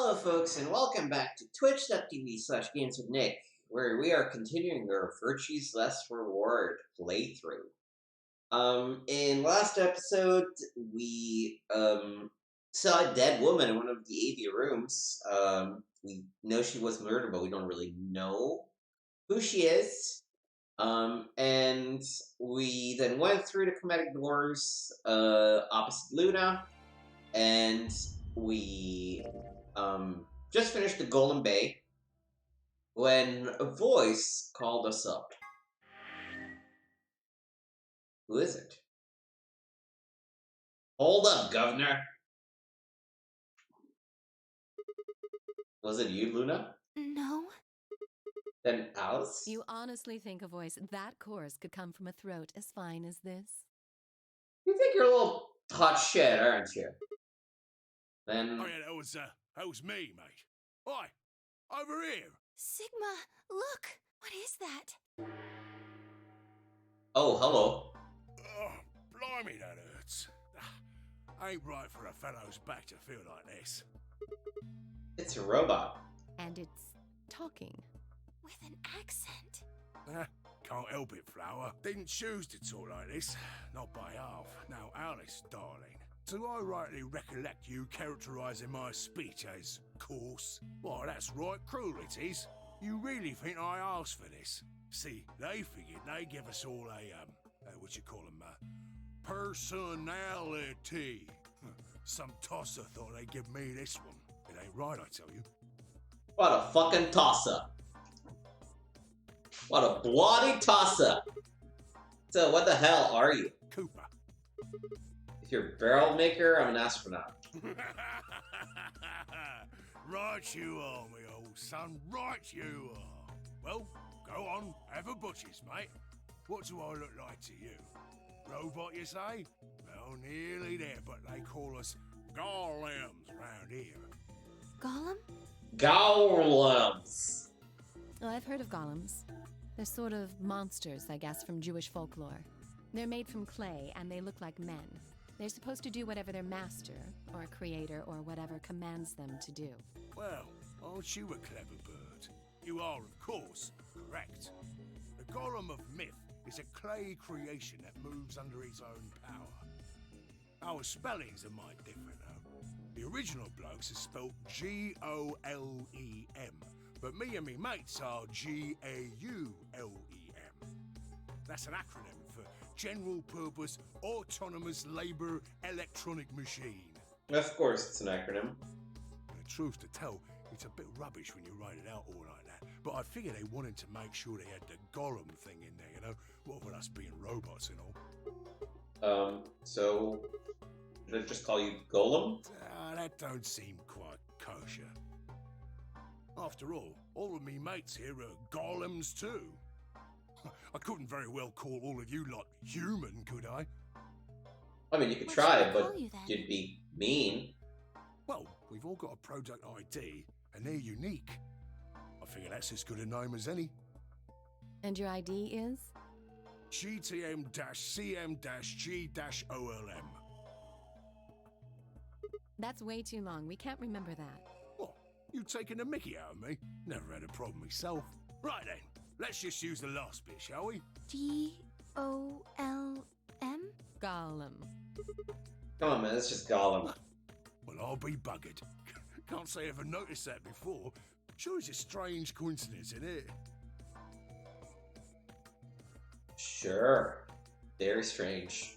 Hello, folks, and welcome back to twitch.tv/games with Nick, where we are continuing our Virtues Less Reward playthrough. In last episode, we saw a dead woman in one of the AV rooms. We know she was murdered, but we don't really know who she is. And we then went through the chromatic doors opposite Luna, and we just finished the Golden Bay when a voice called us up. Who is it? Hold up, Governor. Was it you, Luna? No. Then Alice? You honestly think a voice that coarse could come from a throat as fine as this? You think you're a little hot shit, aren't you? Then... Oh yeah, that was me, mate. Oi, over here. Sigma, look! What is that? Oh, hello. Oh, blimey, that hurts. Ain't right for a fellow's back to feel like this. It's a robot. And it's talking. With an accent. Can't help it, Flower. Didn't choose to talk like this. Not by half. Now, Alice, darling. Do I rightly recollect you characterising my speech as coarse? Why, that's right cruel it is. You really think I asked for this? See, they figured they'd give us all a, what you call them, personality. Some tosser thought they'd give me this one. It ain't right, I tell you. What a fucking toss-up. What a bloody toss-up. So, what the hell are you? Cooper. If you're a barrel maker, I'm an astronaut. Right you are, me old son, right you are. Well, go on, have a butchers, mate. What do I look like to you? Robot, you say? Well, nearly there, but they call us golems round here. Golem? Golems. Oh, I've heard of golems. They're sort of monsters, I guess, from Jewish folklore. They're made from clay, and they look like men. They're supposed to do whatever their master, or creator, or whatever commands them to do. Well, aren't you a clever bird? You are, of course, correct. The golem of myth is a clay creation that moves under its own power. Our spellings are might different, though. The original blokes are spelt Golem, but me and me mates are Gaulem. That's an acronym for General Purpose Autonomous Labour Electronic Machine. Of course, it's an acronym. The truth to tell, it's a bit rubbish when you write it out all like that. But I figure they wanted to make sure they had the golem thing in there, you know? What with us being robots and all. So... should I just call you Golem? That don't seem quite kosher. After all of me mates here are golems too. I couldn't very well call all of you lot human, could I? I mean, you could What try, should I but call you then? you'd be mean. Well, we've all got a product ID, and they're unique. I figure that's as good a name as any. And your ID is? GTM-CM-G-OLM. That's way too long. We can't remember that. What? You taking a mickey out of me? Never had a problem myself. Right then, let's just use the last bit, shall we? Golem? Golem. Come on, man, it's just Golem. Well, I'll be buggered. Can't say I ever noticed that before. Sure, it's a strange coincidence, isn't it? Sure. Very strange.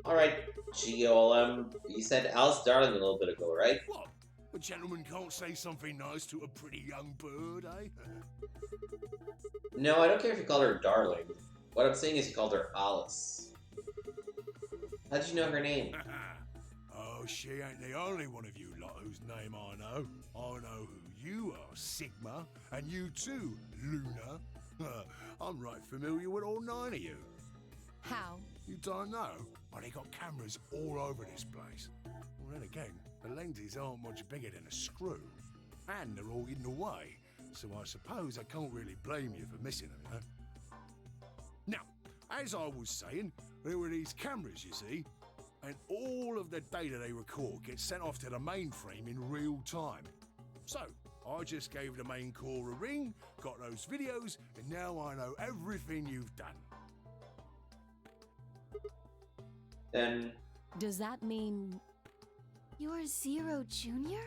Alright, Golem. You said Alice Darling a little bit ago, right? What? A gentleman can't say something nice to a pretty young bird, eh? No, I don't care if you called her Darling. What I'm saying is you called her Alice. How did you know her name? Oh, she ain't the only one of you lot whose name I know. I know who you are, Sigma, and you too, Luna. I'm right familiar with all 9 of you. How? You don't know? Well, they got cameras all over this place. Well, then again, the lenses aren't much bigger than a screw. And they're all hidden away, so I suppose I can't really blame you for missing them, you know? Now, as I was saying, there were these cameras, you see, and all of the data they record gets sent off to the mainframe in real time. So, I just gave the main core a ring, got those videos, and now I know everything you've done. Then Does that mean You're Zero Junior?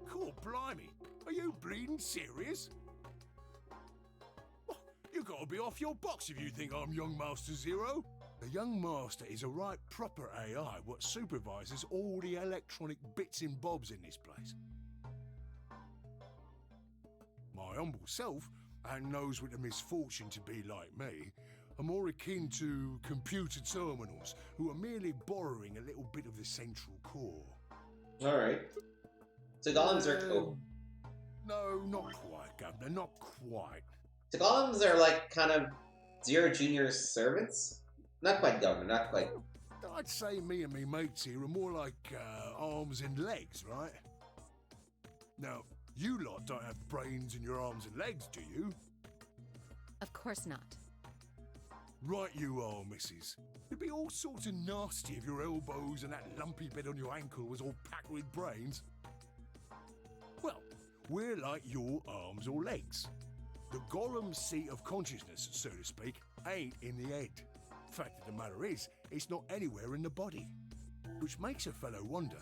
Cool, blimey. Are you bleeding serious? Oh, you gotta be off your box if you think I'm Young Master Zero. The Young Master is a right proper AI what supervises all the electronic bits and bobs in this place. My humble self, and those with the misfortune to be like me, are more akin to computer terminals who are merely borrowing a little bit of the central core. alright. So golems are cool. No, not quite, Governor, not quite. So golems are like kind of Zero Junior's servants? Not quite government, not quite. I'd say me and me mates here are more like arms and legs, right? Now, you lot don't have brains in your arms and legs, do you? of course not? Right you are, missus. It'd be all sorts of nasty if your elbows and that lumpy bit on your ankle was all packed with brains. Well, we're like your arms or legs. The golem's seat of consciousness, so to speak, ain't in the head. Fact of the matter is, it's not anywhere in the body. Which makes a fellow wonder,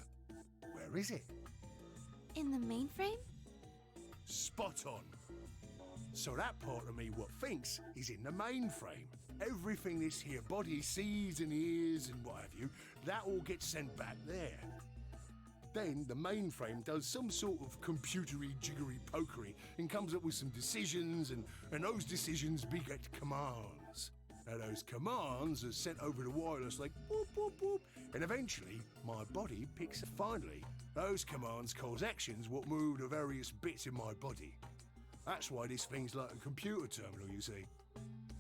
where is it? In the mainframe? Spot on. So that part of me what thinks is in the mainframe. Everything this here body sees and hears and what have you, that all gets sent back there. Then the mainframe does some sort of computery jiggery pokery and comes up with some decisions, and those decisions beget commands. Now those commands are sent over the wireless like boop boop boop, and eventually my body picks up. Finally, those commands cause actions what move the various bits in my body. That's why this thing's like a computer terminal, you see.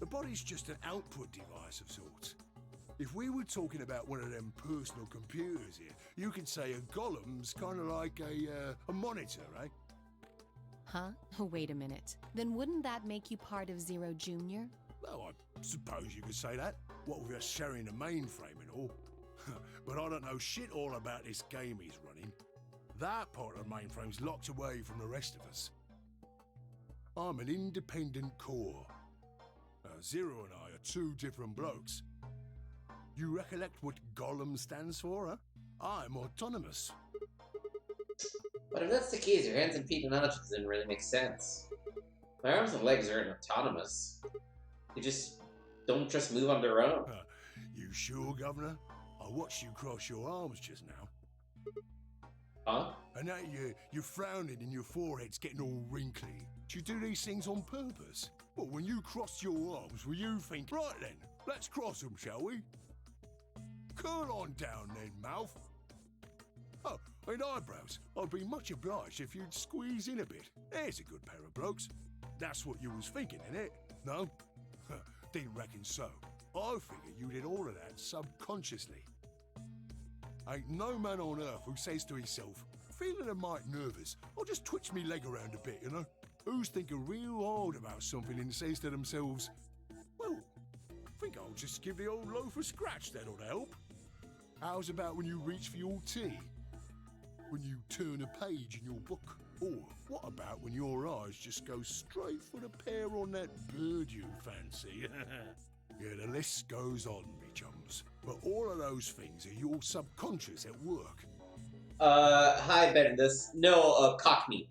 The body's just an output device of sorts. If we were talking about one of them personal computers here, you could say a golem's kind of like a monitor, right? Huh? Wait a minute. Then wouldn't that make you part of Zero Junior? Well, I suppose you could say that. What with us sharing a mainframe and all. But I don't know shit all about this game he's running. That part of the mainframe's locked away from the rest of us. I'm an independent core. Zero and I are two different blokes. You recollect what Golem stands for, huh? I'm autonomous. But if that's the case, your hands and feet analogy doesn't really make sense. My arms and legs aren't autonomous. They just don't just move on their own. You sure, Governor? I watched you cross your arms just now. Huh? And now you're frowning and your forehead's getting all wrinkly. Do you do these things on purpose? Well, when you cross your arms, will you think, right then, let's cross them, shall we? Curl on down then, mouth. Oh, and eyebrows. I'd be much obliged if you'd squeeze in a bit. There's a good pair of blokes. That's what you was thinking, innit? No? Didn't reckon so. I figured you did all of that subconsciously. Ain't no man on earth who says to himself, feeling a mite nervous, I'll just twitch me leg around a bit, you know? Who's thinking real hard about something and says to themselves, well, think I'll just give the old loaf a scratch, that'll help. How's about when you reach for your tea? When you turn a page in your book? Or what about when your eyes just go straight for the pair on that bird you fancy? Yeah, the list goes on, me chums. But all of those things are your subconscious at work. Hi, Bendis. No, Cockney.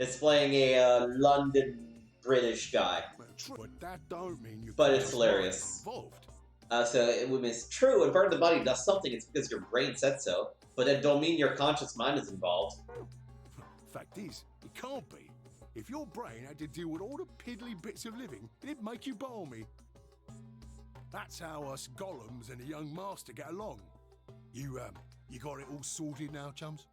It's playing a London British guy. But that don't mean you. But it's hilarious. Involved. So when it's true, when part of the body does something, it's because your brain said so. But that don't mean your conscious mind is involved. Fact is, it can't be. If your brain had to deal with all the piddly bits of living, it'd make you balmy. That's how us golems and the young master get along. You got it all sorted now, chums?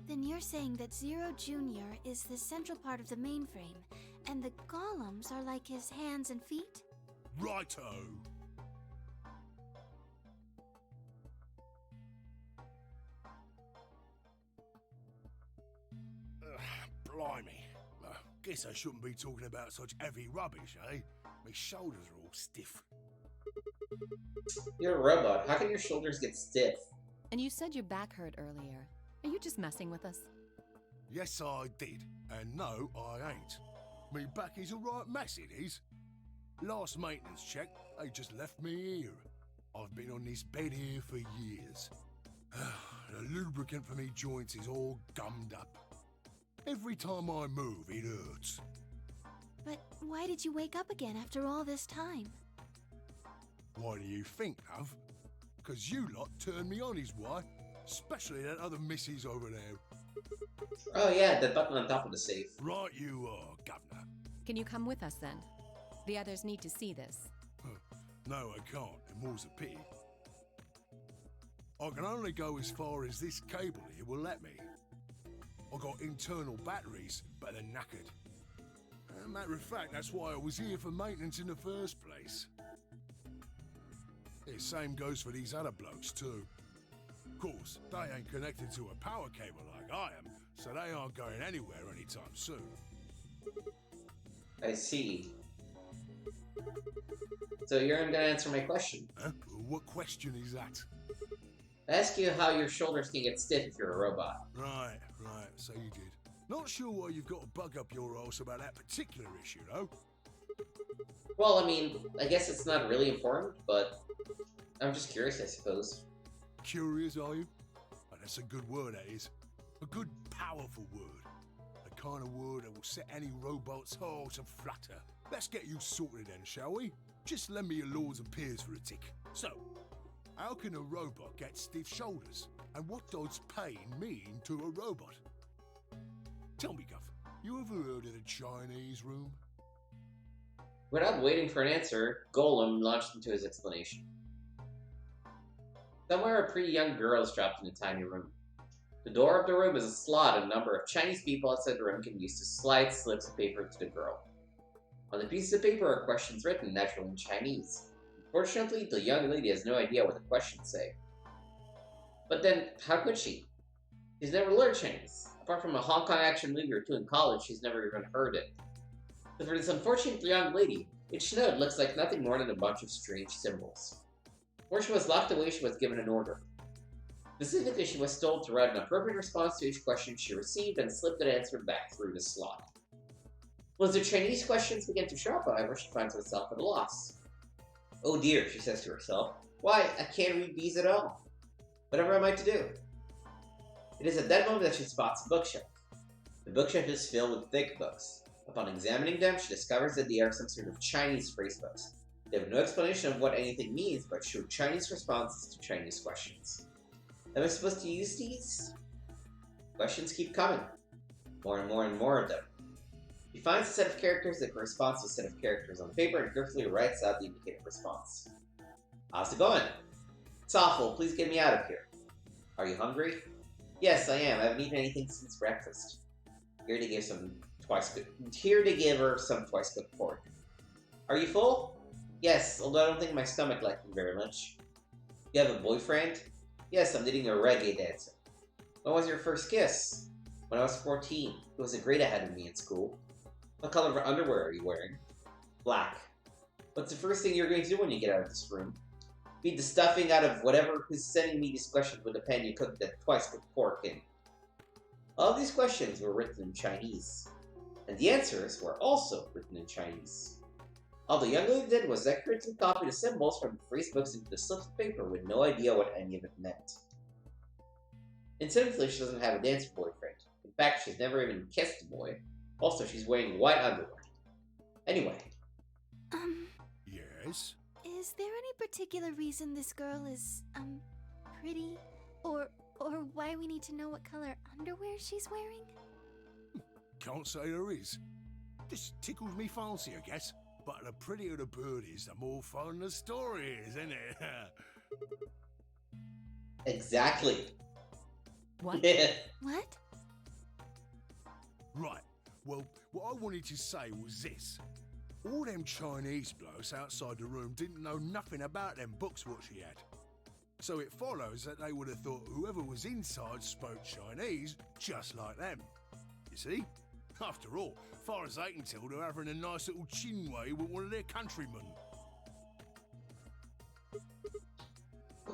Then you're saying that Zero Junior is the central part of the mainframe, and the golems are like his hands and feet? Righto! Blimey. Guess I shouldn't be talking about such heavy rubbish, eh? My shoulders are all stiff. You're a robot. How can your shoulders get stiff? And you said your back hurt earlier. Are you just messing with us? Yes, I did. And no, I ain't. Me back is a right mess, it is. Last maintenance check, they just left me here. I've been on this bed here for years. The lubricant for me joints is all gummed up. Every time I move, it hurts. But why did you wake up again after all this time? Why do you think, love? 'Cause you lot turned me on is why. Especially that other missus over there. Oh yeah, the button on top of the safe. Right you are, Governor. Can you come with us then? The others need to see this. No, I can't, and more's a pity. I can only go as far as this cable here will let me. I got internal batteries, but they're knackered. Matter of fact, that's why I was here for maintenance in the first place. The same goes for these other blokes too. Of course, they ain't connected to a power cable like I am, so they aren't going anywhere anytime soon. I see. So you're gonna answer my question. Huh? What question is that? I ask you how your shoulders can get stiff if you're a robot. Right, so you did. Not sure why you've got to bug up your arse about that particular issue, though. Well, I mean, I guess it's not really important, but I'm just curious, I suppose. Curious, are you? Oh, that's a good word, that is. A good, powerful word. The kind of word that will set any robot's heart to flutter. Let's get you sorted then, shall we? Just lend me your lords and peers for a tick. So, how can a robot get stiff shoulders? And what does pain mean to a robot? Tell me, Guff, you ever heard of the Chinese room? Without waiting for an answer, Golem launched into his explanation. Somewhere a pretty young girl is trapped in a tiny room. The door of the room is a slot, and a number of Chinese people outside the room can use to slide slips of paper to the girl. On the pieces of paper are questions written naturally in Chinese. Unfortunately, the young lady has no idea what the questions say. But then, how could she? She's never learned Chinese. Apart from a Hong Kong action movie or two in college, she's never even heard it. But for this unfortunate young lady, each note looks like nothing more than a bunch of strange symbols. Before she was locked away, she was given an order. Specifically, she was told to write an appropriate response to each question she received and slip that answer back through the slot. Once the Chinese questions begin to show up, however, she finds herself at a loss. Oh dear, she says to herself. Why, I can't read these at all. Whatever am I to do? It is at that moment that she spots a bookshelf. The bookshelf is filled with thick books. Upon examining them, she discovers that they are some sort of Chinese phrase books. They have no explanation of what anything means, but show Chinese responses to Chinese questions. Am I supposed to use these? Questions keep coming. More and more and more of them. She finds a set of characters that corresponds to a set of characters on the paper and carefully writes out the indicated response. How's it going? It's awful. Please get me out of here. Are you hungry? Yes, I am. I haven't eaten anything since breakfast. Here to give her some twice cooked pork. Are you full? Yes, although I don't think my stomach liked me very much. You have a boyfriend? Yes, I'm dating a reggae dancer. When was your first kiss? When I was 14. He was a grade ahead of me in school. What color of underwear are you wearing? Black. What's the first thing you're going to do when you get out of this room? Feed the stuffing out of whatever who's sending me these questions with the pan you cooked that twice cooked pork in. All of these questions were written in Chinese, and the answers were also written in Chinese. All the young lady did was accurately copy the symbols from the phrase books into the slips of paper with no idea what any of it meant. Incidentally, she doesn't have a dancer boyfriend. In fact, she's never even kissed a boy. Also, she's wearing white underwear. Anyway. Yes? Is there any particular reason this girl is, pretty? Or why we need to know what color underwear she's wearing? Can't say there is. Just tickles me fancy, I guess. But the prettier the bird is, the more fun the story is, isn't it? Exactly. What? What? Right. Well, what I wanted to say was this. All them Chinese blokes outside the room didn't know nothing about them books what she had. So it follows that they would have thought whoever was inside spoke Chinese just like them. You see? After all, far as they can tell, they're having a nice little chinway with one of their countrymen.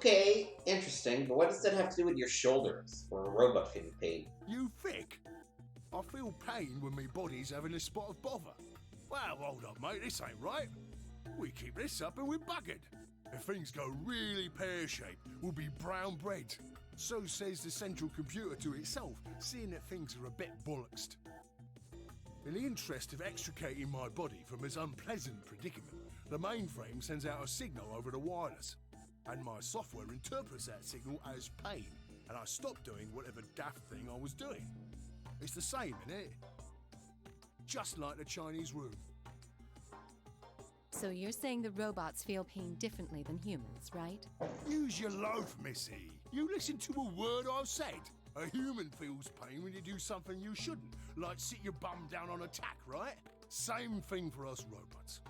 Okay, interesting, but what does that have to do with your shoulders or a robot feeling pain? You thick? I feel pain when my body's having a spot of bother. Well, hold up, mate, this ain't right. We keep this up and we're buggered. If things go really pear-shaped, we'll be brown bread. So says the central computer to itself, seeing that things are a bit bollocksed. In the interest of extricating my body from this unpleasant predicament, the mainframe sends out a signal over the wireless, and my software interprets that signal as pain, and I stop doing whatever daft thing I was doing. It's the same, innit? Just like the Chinese room. So you're saying the robots feel pain differently than humans, right? Use your loaf, missy. You listen to a word I've said. A human feels pain when you do something you shouldn't, like sit your bum down on a tack, right? Same thing for us robots.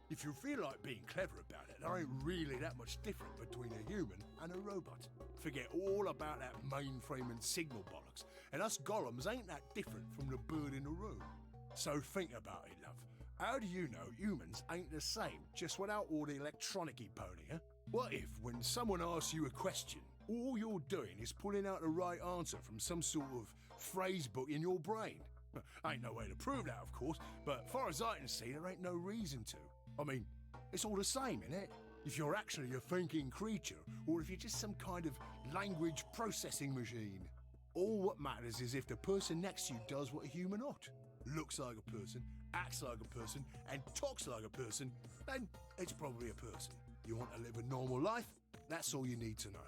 If you feel like being clever about it, there ain't really that much different between a human and a robot. Forget all about that mainframe and signal bollocks, and us golems ain't that different from the bird in the room. So think about it, love. How do you know humans ain't the same, just without all the electronic-y pony, huh? What if, when someone asks you a question, all you're doing is pulling out the right answer from some sort of phrase book in your brain? Ain't no way to prove that, of course, but far as I can see, there ain't no reason to. I mean, it's all the same, innit? If you're actually a thinking creature, or if you're just some kind of language processing machine. All what matters is if the person next to you does what a human ought. Looks like a person, acts like a person, and talks like a person, then it's probably a person. You want to live a normal life? That's all you need to know.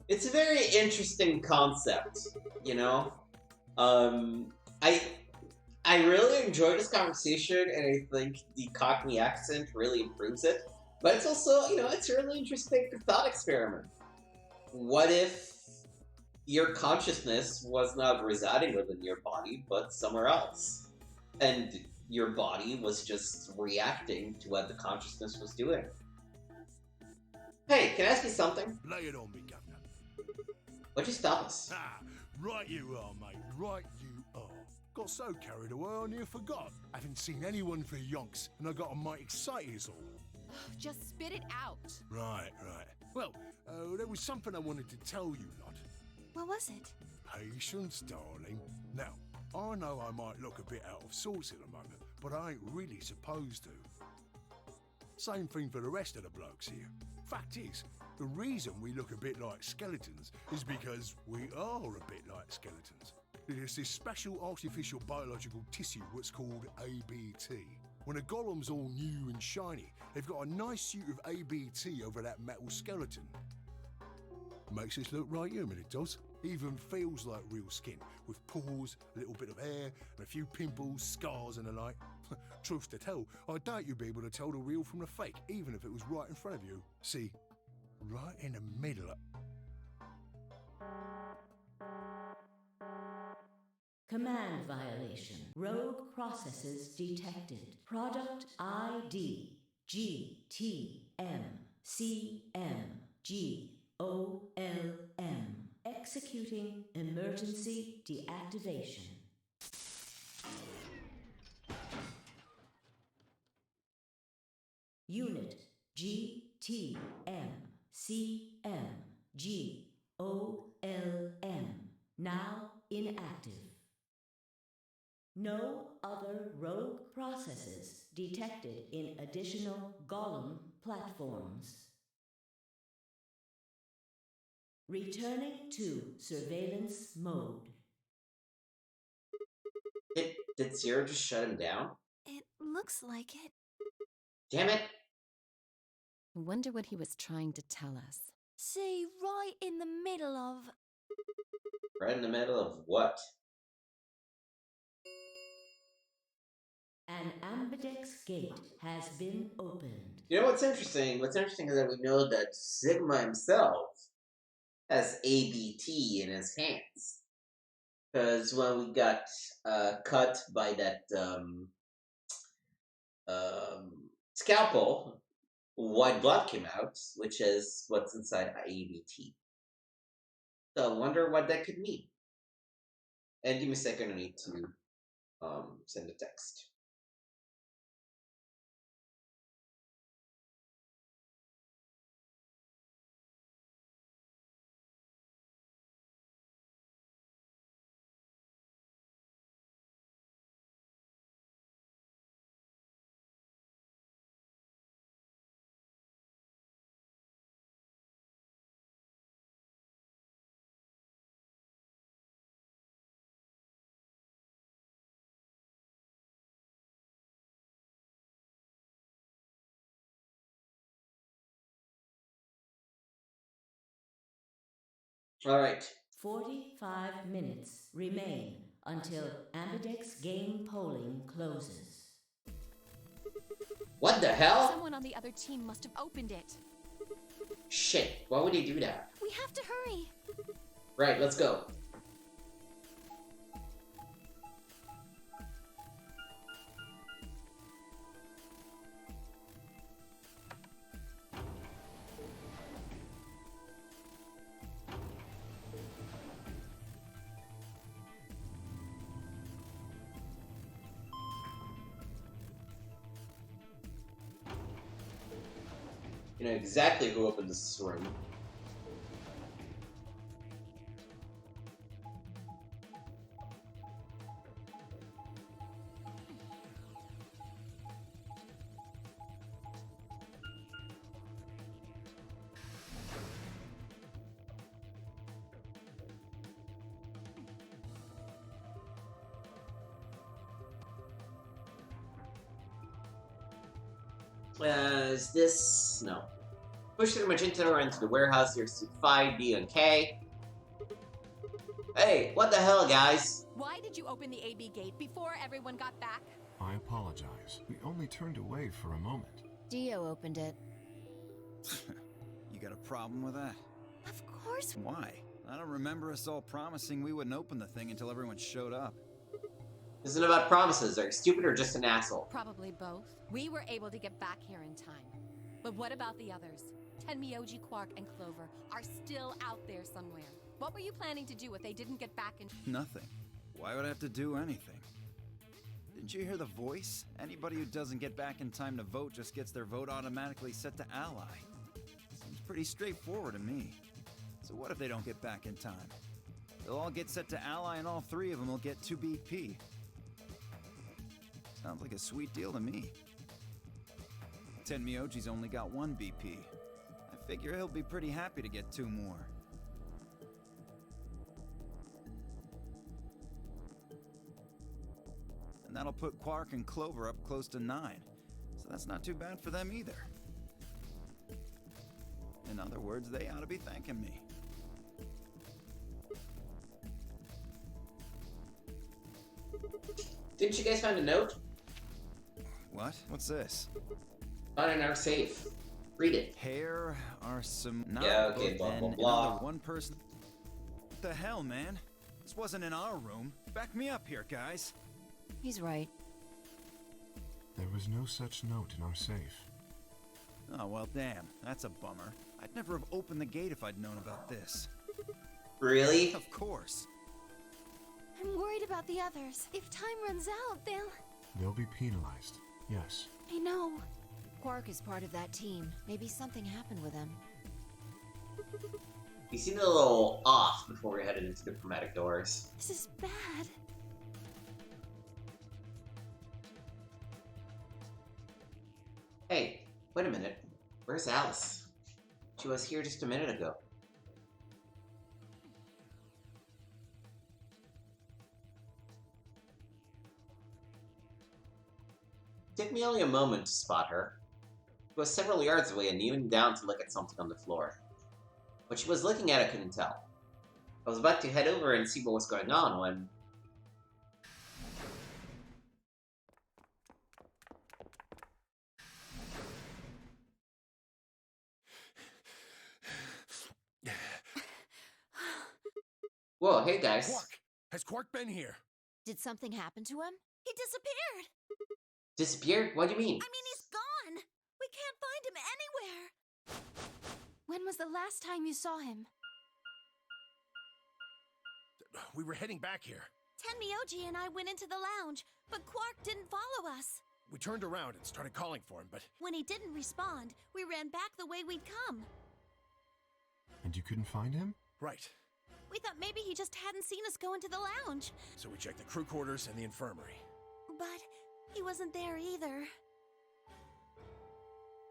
It's a very interesting concept, you know? I really enjoy this conversation, and I think the Cockney accent really improves it. But it's also, it's a really interesting thought experiment. What if your consciousness was not residing within your body, but somewhere else? And your body was just reacting to what the consciousness was doing. Hey, can I ask you something? Lay it on me, Governor. What'd you stop us? Ah, right you are, mate. Right you are. Got so carried away I near forgot. Haven't seen anyone for yonks, and I got a mite excited is all. Just spit it out. Right. Well, there was something I wanted to tell you, lot. What was it? Patience, darling. Now, I know I might look a bit out of sorts at the moment, but I ain't really supposed to. Same thing for the rest of the blokes here. Fact is, the reason we look a bit like skeletons is because we are a bit like skeletons. There's this special artificial biological tissue what's called ABT. When a golem's all new and shiny, they've got a nice suit of ABT over that metal skeleton. Makes us look right human, it does. Even feels like real skin, with pores, a little bit of hair, and a few pimples, scars and the like. Truth to tell, I doubt you'd be able to tell the real from the fake, even if it was right in front of you. See, right in the middle of... Command violation. Rogue processes detected. Product ID GTMCMGOLM. Executing emergency deactivation. Unit GTMCMGOLM. Now inactive. No other rogue processes detected in additional Golem platforms. Returning to surveillance mode. Did Zero just shut him down? It looks like it. Damn it! I wonder what he was trying to tell us. See, right in the middle of... Right in the middle of what? An ambidex gate has been opened. You know what's interesting? What's interesting is that we know that Sigma himself has ABT in his hands. Because when we got cut by that scalpel, white blood came out, which is what's inside ABT. So I wonder what that could mean. And give me a second, I need to send a text. All right. 45 minutes remain until Ambidex game polling closes. What the hell? Someone on the other team must have opened it. Shit, why would he do that? We have to hurry. Right, let's go. You know exactly who opened this room. Is this... no. Push through Magenta into the warehouse near 5B and K. Hey, what the hell, guys? Why did you open the AB gate before everyone got back? I apologize. We only turned away for a moment. Dio opened it. You got a problem with that? Of course. Why? I don't remember us all promising we wouldn't open the thing until everyone showed up. This isn't about promises. Are you stupid or just an asshole? Probably both. We were able to get back here in time. But what about the others? Tenmyoji, Quark, and Clover are still out there somewhere. What were you planning to do if they didn't get back in... Nothing. Why would I have to do anything? Didn't you hear the voice? Anybody who doesn't get back in time to vote just gets their vote automatically set to ally. Seems pretty straightforward to me. So what if they don't get back in time? They'll all get set to ally and all three of them will get 2 BP. Sounds like a sweet deal to me. Tenmyoji's only got 1 BP. I figure he'll be pretty happy to get 2 more. And that'll put Quark and Clover up close to 9. So that's not too bad for them either. In other words, they ought to be thanking me. Didn't you guys find a note? What? What's this? Found in our safe. Read it. Here are some... Yeah, okay, blah, blah, blah. One person... What the hell, man? This wasn't in our room. Back me up here, guys. He's right. There was no such note in our safe. Oh, well, damn. That's a bummer. I'd never have opened the gate if I'd known about this. Really? Of course. I'm worried about the others. If time runs out, They'll be penalized, yes. I know. Quark is part of that team. Maybe something happened with him. He seemed a little off before we headed into the chromatic doors. This is bad. Hey, wait a minute. Where's Alice? She was here just a minute ago. It took me only a moment to spot her. She was several yards away and kneeling down to look at something on the floor. What she was looking at I couldn't tell. I was about to head over and see what was going on when... Whoa, hey guys. Quark! Has Quark been here? Did something happen to him? He disappeared. Disappeared? What do you mean? I mean, he's gone. We can't find him anywhere. When was the last time you saw him? We were heading back here. Tenmyoji and I went into the lounge, but Quark didn't follow us. We turned around and started calling for him, but When he didn't respond, we ran back the way we'd come. And you couldn't find him? right. We thought maybe he just hadn't seen us go into the lounge. So we checked the crew quarters and the infirmary. But he wasn't there either.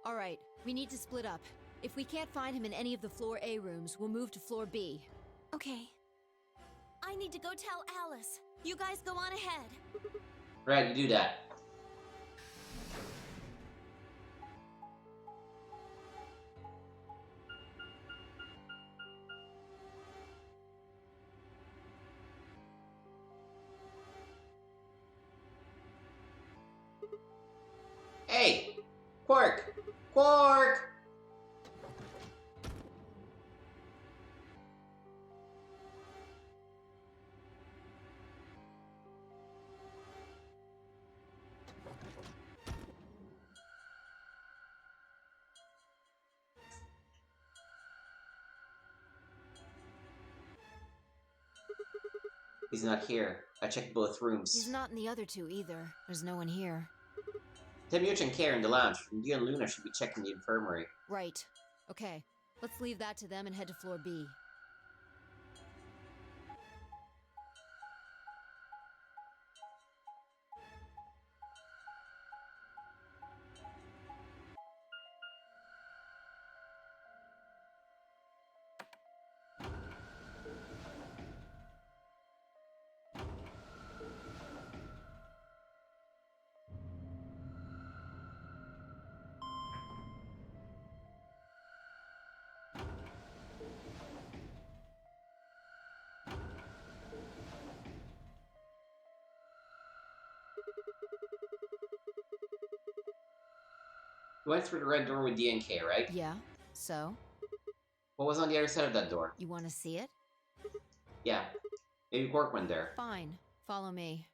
All right, we need to split up. If we can't find him in any of the Floor A rooms, we'll move to Floor B. Okay. I need to go tell Alice. You guys go on ahead. Right, you do that. Hey! Quark! Quark! He's not here. I checked both rooms. He's not in the other two either. There's no one here. Temmuch and Care in the lounge. You and Luna should be checking the infirmary. Right. Okay, let's leave that to them and head to Floor B. You went through the red door with DNK, right? Yeah, so? What was on the other side of that door? You want to see it? Yeah. Maybe Quark went there. Fine. Follow me.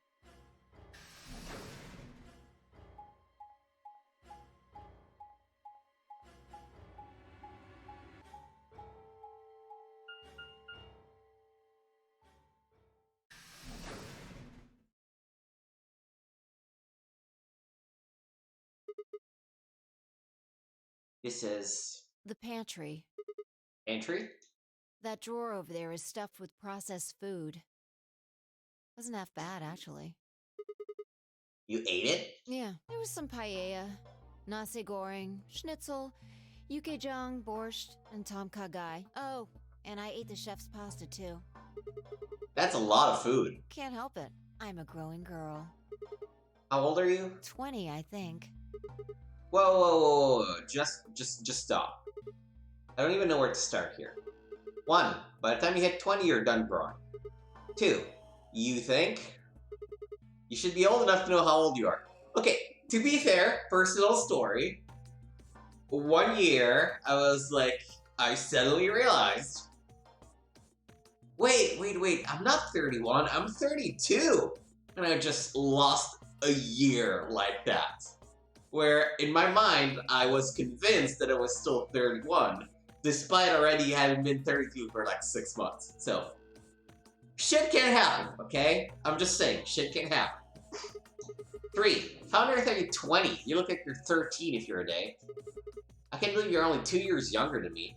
This is... The pantry. Entry? That drawer over there is stuffed with processed food. Wasn't half bad, actually. You ate it? Yeah, there was some paella, nasi goreng, schnitzel, yukejang, borscht, and tom kha gai. Oh, and I ate the chef's pasta too. That's a lot of food. Can't help it. I'm a growing girl. How old are you? 20, I think. Whoa. Just stop. I don't even know where to start here. 1. By the time you hit 20, you're done growing. 2. You think? You should be old enough to know how old you are. Okay, to be fair, personal story. One year, I suddenly realized, wait, I'm not 31, I'm 32! And I just lost a year like that. Where, in my mind, I was convinced that I was still 31, despite already having been 32 for like 6 months. So, shit can happen, okay? I'm just saying, shit can happen. 3. How on earth are you 20? You look like you're 13 if you're a day. I can't believe you're only 2 years younger than me.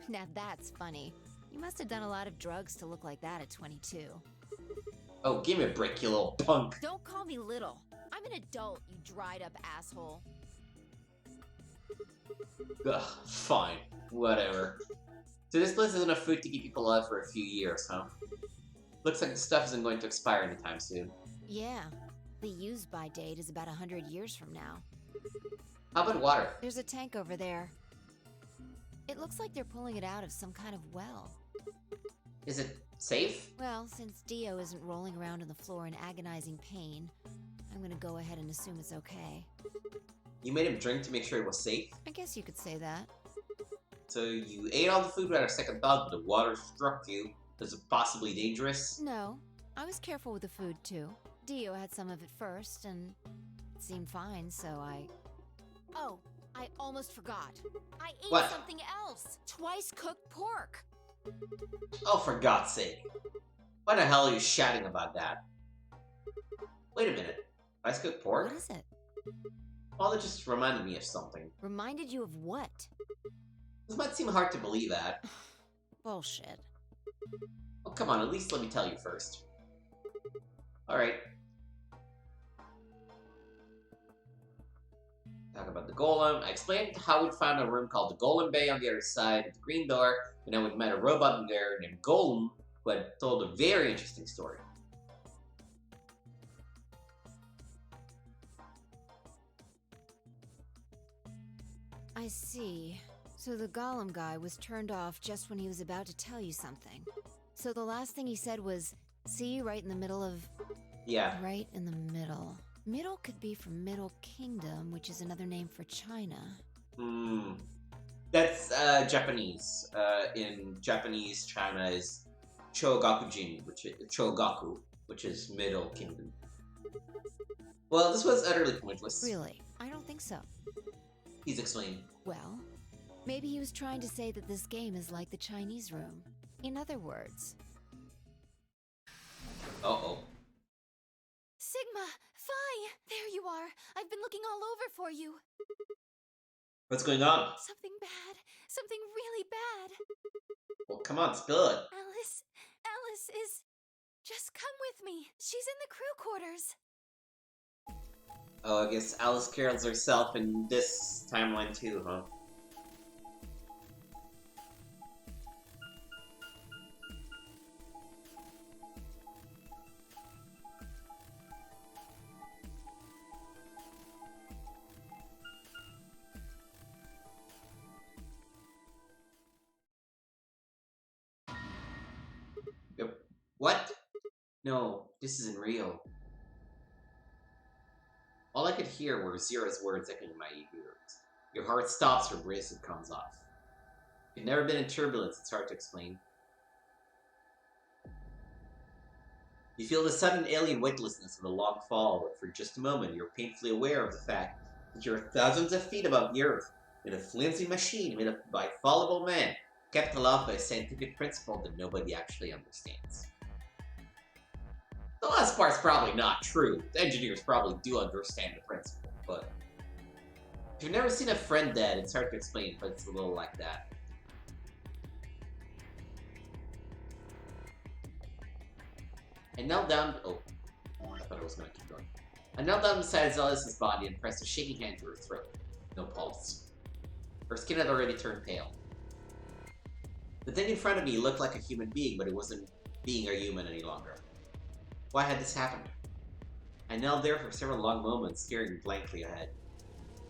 Now that's funny. You must have done a lot of drugs to look like that at 22. Oh, give me a break, you little punk. Don't call me little. I'm an adult, you dried up asshole. Ugh, fine. Whatever. So this list is enough food to keep people alive for a few years, huh? Looks like the stuff isn't going to expire anytime soon. Yeah. The use-by date is about 100 years from now. How about water? There's a tank over there. It looks like they're pulling it out of some kind of well. Is it safe? Well, since Dio isn't rolling around on the floor in agonizing pain, I'm gonna go ahead and assume it's okay. You made him drink to make sure it was safe? I guess you could say that. So you ate all the food without a second thought, but the water struck you. Is it possibly dangerous? No, I was careful with the food too. Dio had some of it first, and it seemed fine, so I... Oh, I almost forgot. I ate What? something else! Twice cooked pork! Oh, for God's sake. Why the hell are you shouting about that? Wait a minute. Rice cooked pork? What is it? Well, that just reminded me of something. Reminded you of what? This might seem hard to believe at. Bullshit. Oh, come on, at least let me tell you first. Alright. Talk about the golem. I explained how we'd found a room called the Golem Bay on the other side of the green door, and then we'd met a robot in there named Golem, who had told a very interesting story. I see. So the golem guy was turned off just when he was about to tell you something. So the last thing he said was, see, right in the middle of... Yeah. Right in the middle. Middle could be from Middle Kingdom, which is another name for China. That's Japanese. In Japanese, China is Chogakujin, Chogaku, which is Middle Kingdom. Well, this was utterly pointless. Really? I don't think so. He's explained. Well, maybe he was trying to say that this game is like the Chinese room. In other words. Uh-oh. Sigma, Phi, there you are. I've been looking all over for you. What's going on? Something bad. Something really bad. Well, come on, spill it. Alice is... Just come with me. She's in the crew quarters. Oh, I guess Alice Carroll's herself in this timeline too, huh? Yep. What? No, this isn't real. All I could hear were Zero's words echoing in my ears. Your heart stops, your bracelet comes off. You've never been in turbulence, it's hard to explain. You feel the sudden alien weightlessness of a long fall, but for just a moment you're painfully aware of the fact that you're thousands of feet above the earth, in a flimsy machine made up by fallible men, kept aloft by a scientific principle that nobody actually understands. The last part's probably not true. The engineers probably do understand the principle, but... If you've never seen a friend dead, it's hard to explain, but it's a little like that. I knelt down... Oh. I thought I was gonna keep going. I knelt down beside Zealous' body and pressed a shaking hand to her throat. No pulse. Her skin had already turned pale. The thing in front of me looked like a human being, but it wasn't being a human any longer. Why had this happened? I knelt there for several long moments, staring blankly ahead.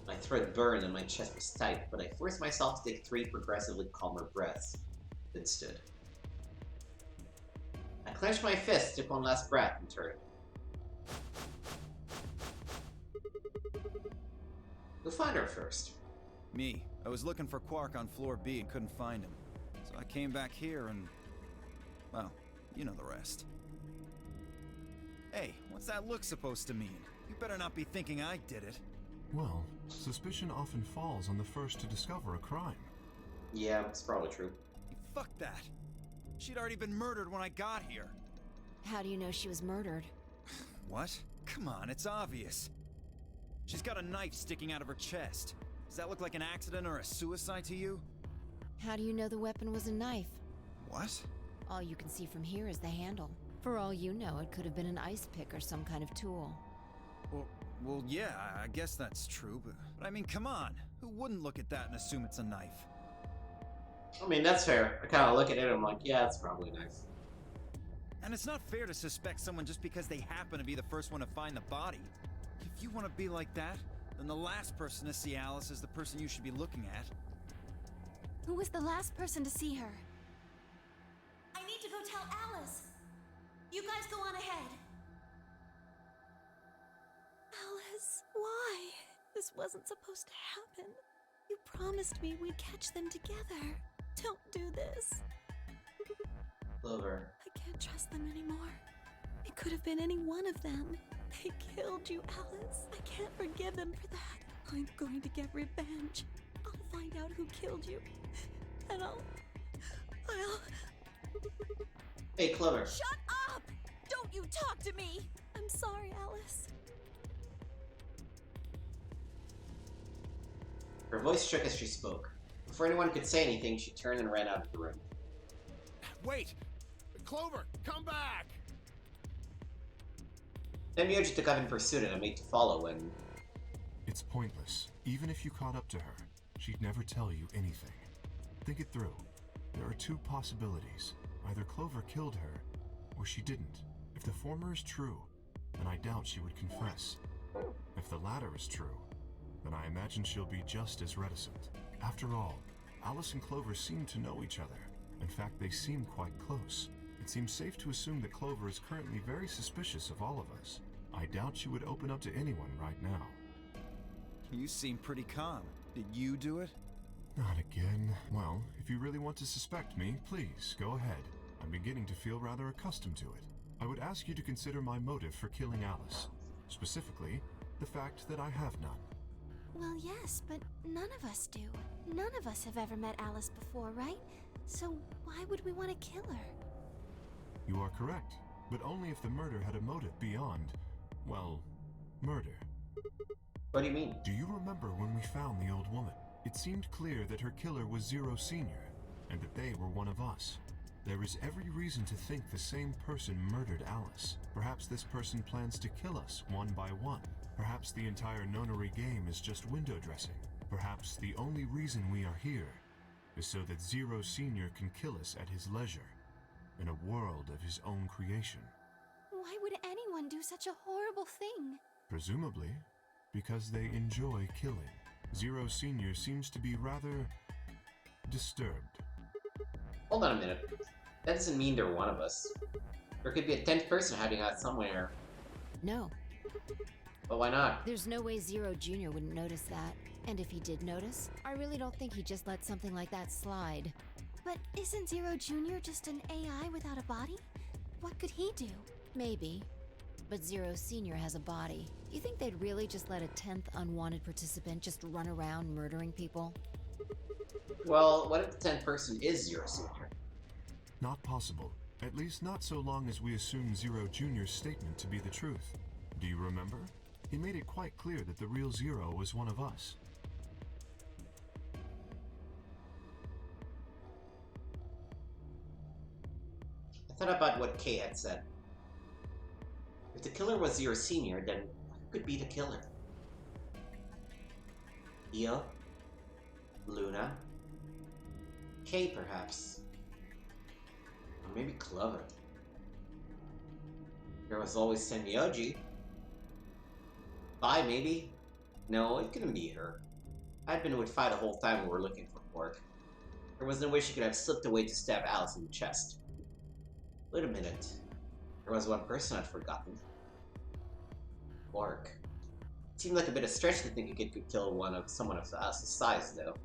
My throat burned and my chest was tight, but I forced myself to take 3 progressively calmer breaths, then stood. I clenched my fist, took one last breath, and turned. Who found her first? Me. I was looking for Quark on floor B and couldn't find him. So I came back here and... well, you know the rest. Hey, what's that look supposed to mean? You better not be thinking I did it. Well, suspicion often falls on the first to discover a crime. Yeah, it's probably true. Fuck that. She'd already been murdered when I got here. How do you know she was murdered? What? Come on, it's obvious. She's got a knife sticking out of her chest. Does that look like an accident or a suicide to you? How do you know the weapon was a knife? What? All you can see from here is the handle. For all you know, it could have been an ice pick or some kind of tool. Well, yeah, I guess that's true, but I mean, come on. Who wouldn't look at that and assume it's a knife? I mean, that's fair. I kind of look at it and I'm like, yeah, it's probably a knife. And it's not fair to suspect someone just because they happen to be the first one to find the body. If you want to be like that, then the last person to see Alice is the person you should be looking at. Who was the last person to see her? I need to go tell Alice. You guys go on ahead. Alice, why? This wasn't supposed to happen. You promised me we'd catch them together. Don't do this. Clover. I can't trust them anymore. It could have been any one of them. They killed you, Alice. I can't forgive them for that. I'm going to get revenge. I'll find out who killed you. And I'll... Hey, Clover. Shut up! Don't you talk to me! I'm sorry, Alice. Her voice shook as she spoke. Before anyone could say anything, she turned and ran out of the room. Wait! Clover, come back! Tenmyoji took off in pursuit and I made to follow when... It's pointless. Even if you caught up to her, she'd never tell you anything. Think it through. There are two possibilities. Either Clover killed her, or she didn't. If the former is true, then I doubt she would confess. If the latter is true, then I imagine she'll be just as reticent. After all, Alice and Clover seem to know each other. In fact, they seem quite close. It seems safe to assume that Clover is currently very suspicious of all of us. I doubt she would open up to anyone right now. You seem pretty calm. Did you do it? Not again. Well, if you really want to suspect me, please, go ahead. I'm beginning to feel rather accustomed to it. I would ask you to consider my motive for killing Alice. Specifically, the fact that I have none. Well, yes, but none of us do. None of us have ever met Alice before, right? So why would we want to kill her? You are correct, but only if the murder had a motive beyond, well, murder. What do you mean? Do you remember when we found the old woman? It seemed clear that her killer was Zero Sr., and that they were one of us. There is every reason to think the same person murdered Alice. Perhaps this person plans to kill us one by one. Perhaps the entire nonary game is just window dressing. Perhaps the only reason we are here is so that Zero Sr. can kill us at his leisure, in a world of his own creation. Why would anyone do such a horrible thing? Presumably, because they enjoy killing. Zero Sr. seems to be rather disturbed. Hold on a minute. That doesn't mean they're one of us. There could be a 10th person hiding out somewhere. No, But why not? there's no way Zero Jr. wouldn't notice that. And if he did notice, I really don't think he'd just let something like that slide. But isn't Zero Jr. just an AI without a body? What could he do? Maybe. But Zero Sr. has a body. You think they'd really just let a 10th unwanted participant just run around murdering people? Well, what if the 10th person is Zero Sr.? Not possible. At least not so long as we assume Zero Jr.'s statement to be the truth. Do you remember? He made it quite clear that the real Zero was one of us. I thought about what Kay had said. If the killer was Zero Sr., then who could be the killer? Io? Luna? Kay, perhaps? Or maybe Clover? There was always Tenmyoji. Vi, maybe? No, it couldn't be her. I'd been with Fi the whole time we were looking for Quark. There was no way she could have slipped away to stab Alice in the chest. Wait a minute. There was one person I'd forgotten. Quark. It seemed like a bit of a stretch to think he could kill someone of Alice's size, though.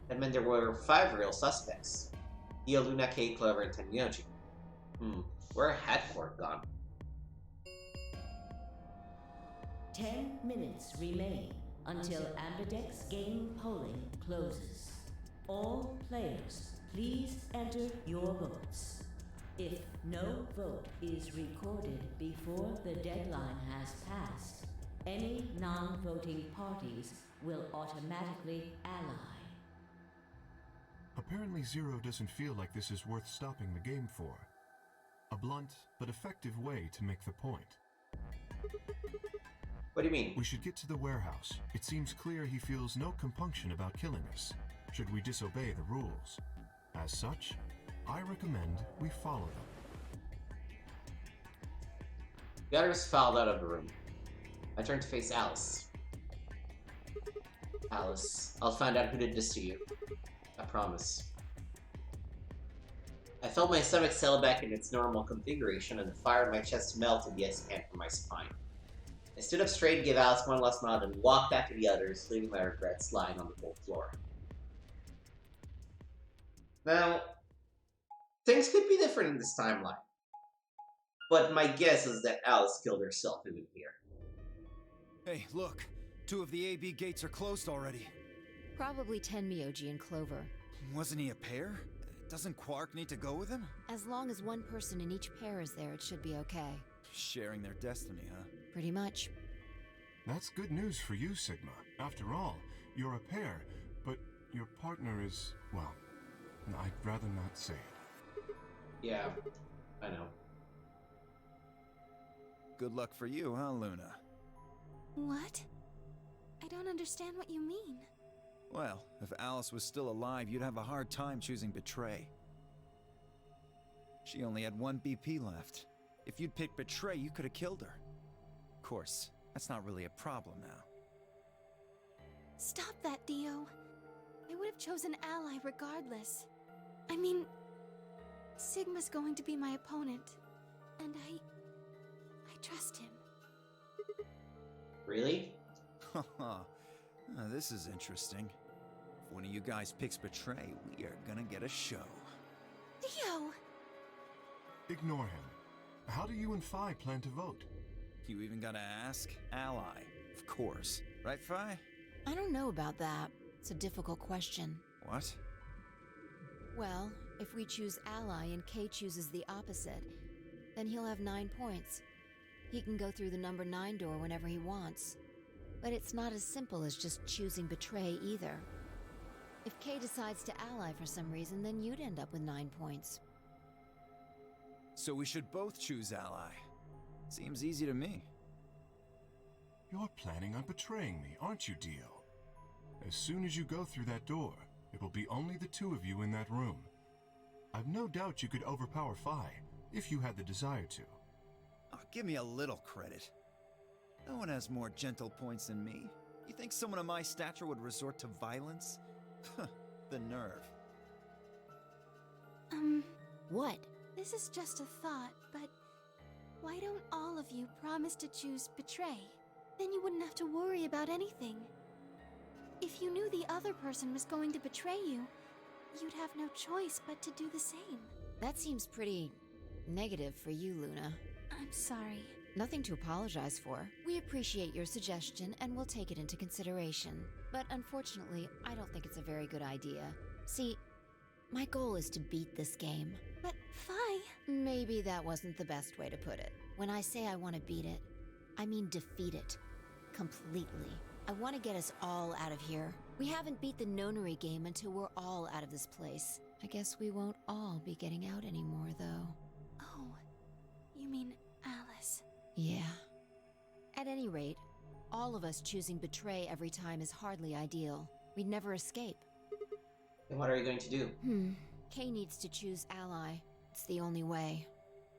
That meant there were 5 real suspects. Io, Luna, Kay, Clover, and Tenmyoji. Where had Quark gone? 10 minutes remain until Ambidex game polling closes. All players, please enter your votes. If no vote is recorded before the deadline has passed, any non-voting parties will automatically ally. Apparently Zero doesn't feel like this is worth stopping the game for. A blunt but effective way to make the point. What do you mean? We should get to the warehouse. It seems clear he feels no compunction about killing us, should we disobey the rules. As such, I recommend we follow them. The others filed out of the room. I turned to face Alice. Alice, I'll find out who did this to you. I promise. I felt my stomach settle back in its normal configuration and the fire in my chest melted the expand from my spine. I stood up straight, gave Alice one last nod, and walked after the others, leaving my regrets lying on the cold floor. Now, things could be different in this timeline. But my guess is that Alice killed herself even here. Hey, look. 2 of the AB gates are closed already. Probably Tenmyoji and Clover. Wasn't he a pair? Doesn't Quark need to go with him? As long as one person in each pair is there, it should be okay. Sharing their destiny, huh? Pretty much. That's good news for you, Sigma. After all, you're a pair, but your partner is, well, I'd rather not say it. Yeah, I know. Good luck for you, huh, Luna? What? I don't understand what you mean. Well, if Alice was still alive, you'd have a hard time choosing Betray. She only had one BP left. If you'd picked Betray, you could have killed her. Of course, that's not really a problem now. Stop that, Dio. I would have chosen Ally regardless. I mean, Sigma's going to be my opponent, and I trust him. Really? Haha. This is interesting. If one of you guys picks Betray, we are gonna get a show. Dio! Ignore him. How do you and Phi plan to vote? You even gotta ask? Ally, of course. Right, Phi? I don't know about that. It's a difficult question. What? Well, if we choose Ally and Kay chooses the opposite, then he'll have 9 points. He can go through the number 9 door whenever he wants. But it's not as simple as just choosing Betray either. If Kay decides to ally for some reason, then you'd end up with 9 points. So we should both choose Ally. Seems easy to me. You're planning on betraying me, aren't you, Dio? As soon as you go through that door, it will be only the two of you in that room. I've no doubt you could overpower Phi, if you had the desire to. Oh, give me a little credit. No one has more gentle points than me. You think someone of my stature would resort to violence? The nerve. What? This is just a thought, but why don't all of you promise to choose Betray? Then you wouldn't have to worry about anything. If you knew the other person was going to betray you, you'd have no choice but to do the same. That seems pretty negative for you, Luna. I'm sorry. Nothing to apologize for. We appreciate your suggestion and we'll take it into consideration. But unfortunately, I don't think it's a very good idea. See, my goal is to beat this game. But Phi... Maybe that wasn't the best way to put it. When I say I want to beat it, I mean defeat it. Completely. I want to get us all out of here. We haven't beat the Nonary game until we're all out of this place. I guess we won't all be getting out anymore, though. Oh, you mean Alice? Yeah. At any rate, all of us choosing Betray every time is hardly ideal. We'd never escape. Then what are you going to do? Kay needs to choose Ally. It's the only way.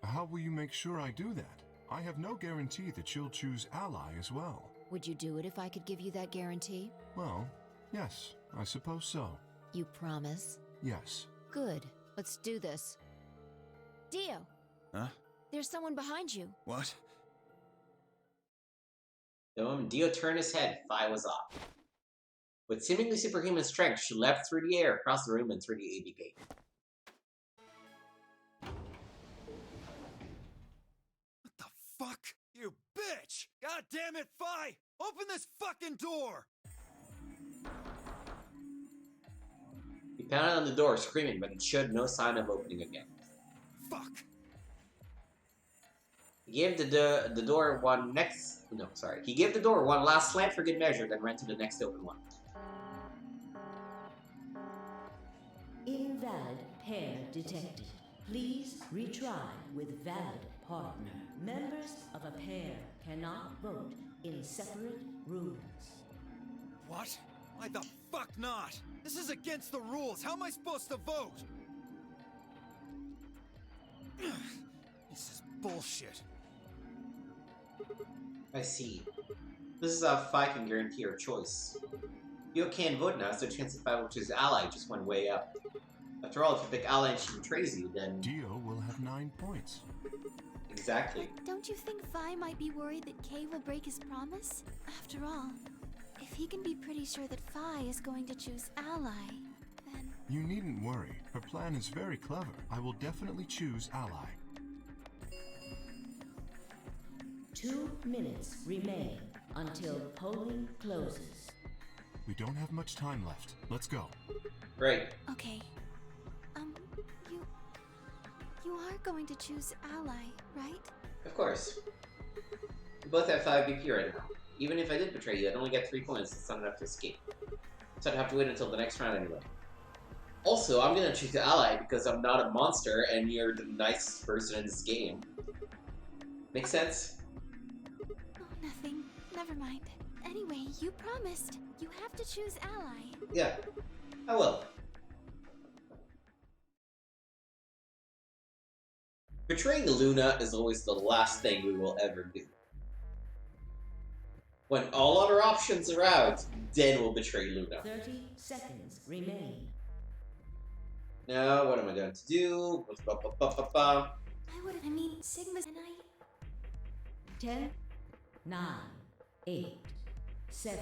How will you make sure I do that? I have no guarantee that she'll choose Ally as well. Would you do it if I could give you that guarantee? Well, yes, I suppose so. You promise? Yes. Good. Let's do this. Dio! Huh? There's someone behind you. What? The moment Dio turned his head, Phi was off. With seemingly superhuman strength, she leapt through the air, across the room, and through the AV gate. What the fuck? You bitch! God damn it, Phi! Open this fucking door! He pounded on the door, screaming, but it showed no sign of opening again. Fuck! He gave the door one next... No, sorry. He gave the door one last slant for good measure, then ran to the next open one. Invalid pair detected. Please retry with valid partner. Members of a pair cannot vote in separate rooms. What? Why the fuck not? This is against the rules. How am I supposed to vote? This is bullshit. I see. This is how Phi can guarantee her choice. Dio can't vote now, so the chance of Phi will choose Ally just went way up. After all, if you pick Ally and she betrays you, then... Dio will have 9 points. Exactly. Don't you think Phi might be worried that Kay will break his promise? After all, if he can be pretty sure that Phi is going to choose Ally, then... You needn't worry. Her plan is very clever. I will definitely choose Ally. 2 minutes remain until polling closes. We don't have much time left. Let's go. Right. Okay. You are going to choose Ally, right? Of course. We both have 5 BP right now. Even if I did betray you, I'd only get 3 points. It's not enough to escape. So I'd have to wait until the next round anyway. Also, I'm gonna choose Ally because I'm not a monster and you're the nicest person in this game. Make sense? Oh, nothing. Never mind. Anyway, you promised. You have to choose Ally. Yeah, I will. Betraying Luna is always the last thing we will ever do. When all other options are out, then we'll betray Luna. 30 seconds remain. Now, what am I going to do? I mean, Sigma and I... 10, 9, 8, 7,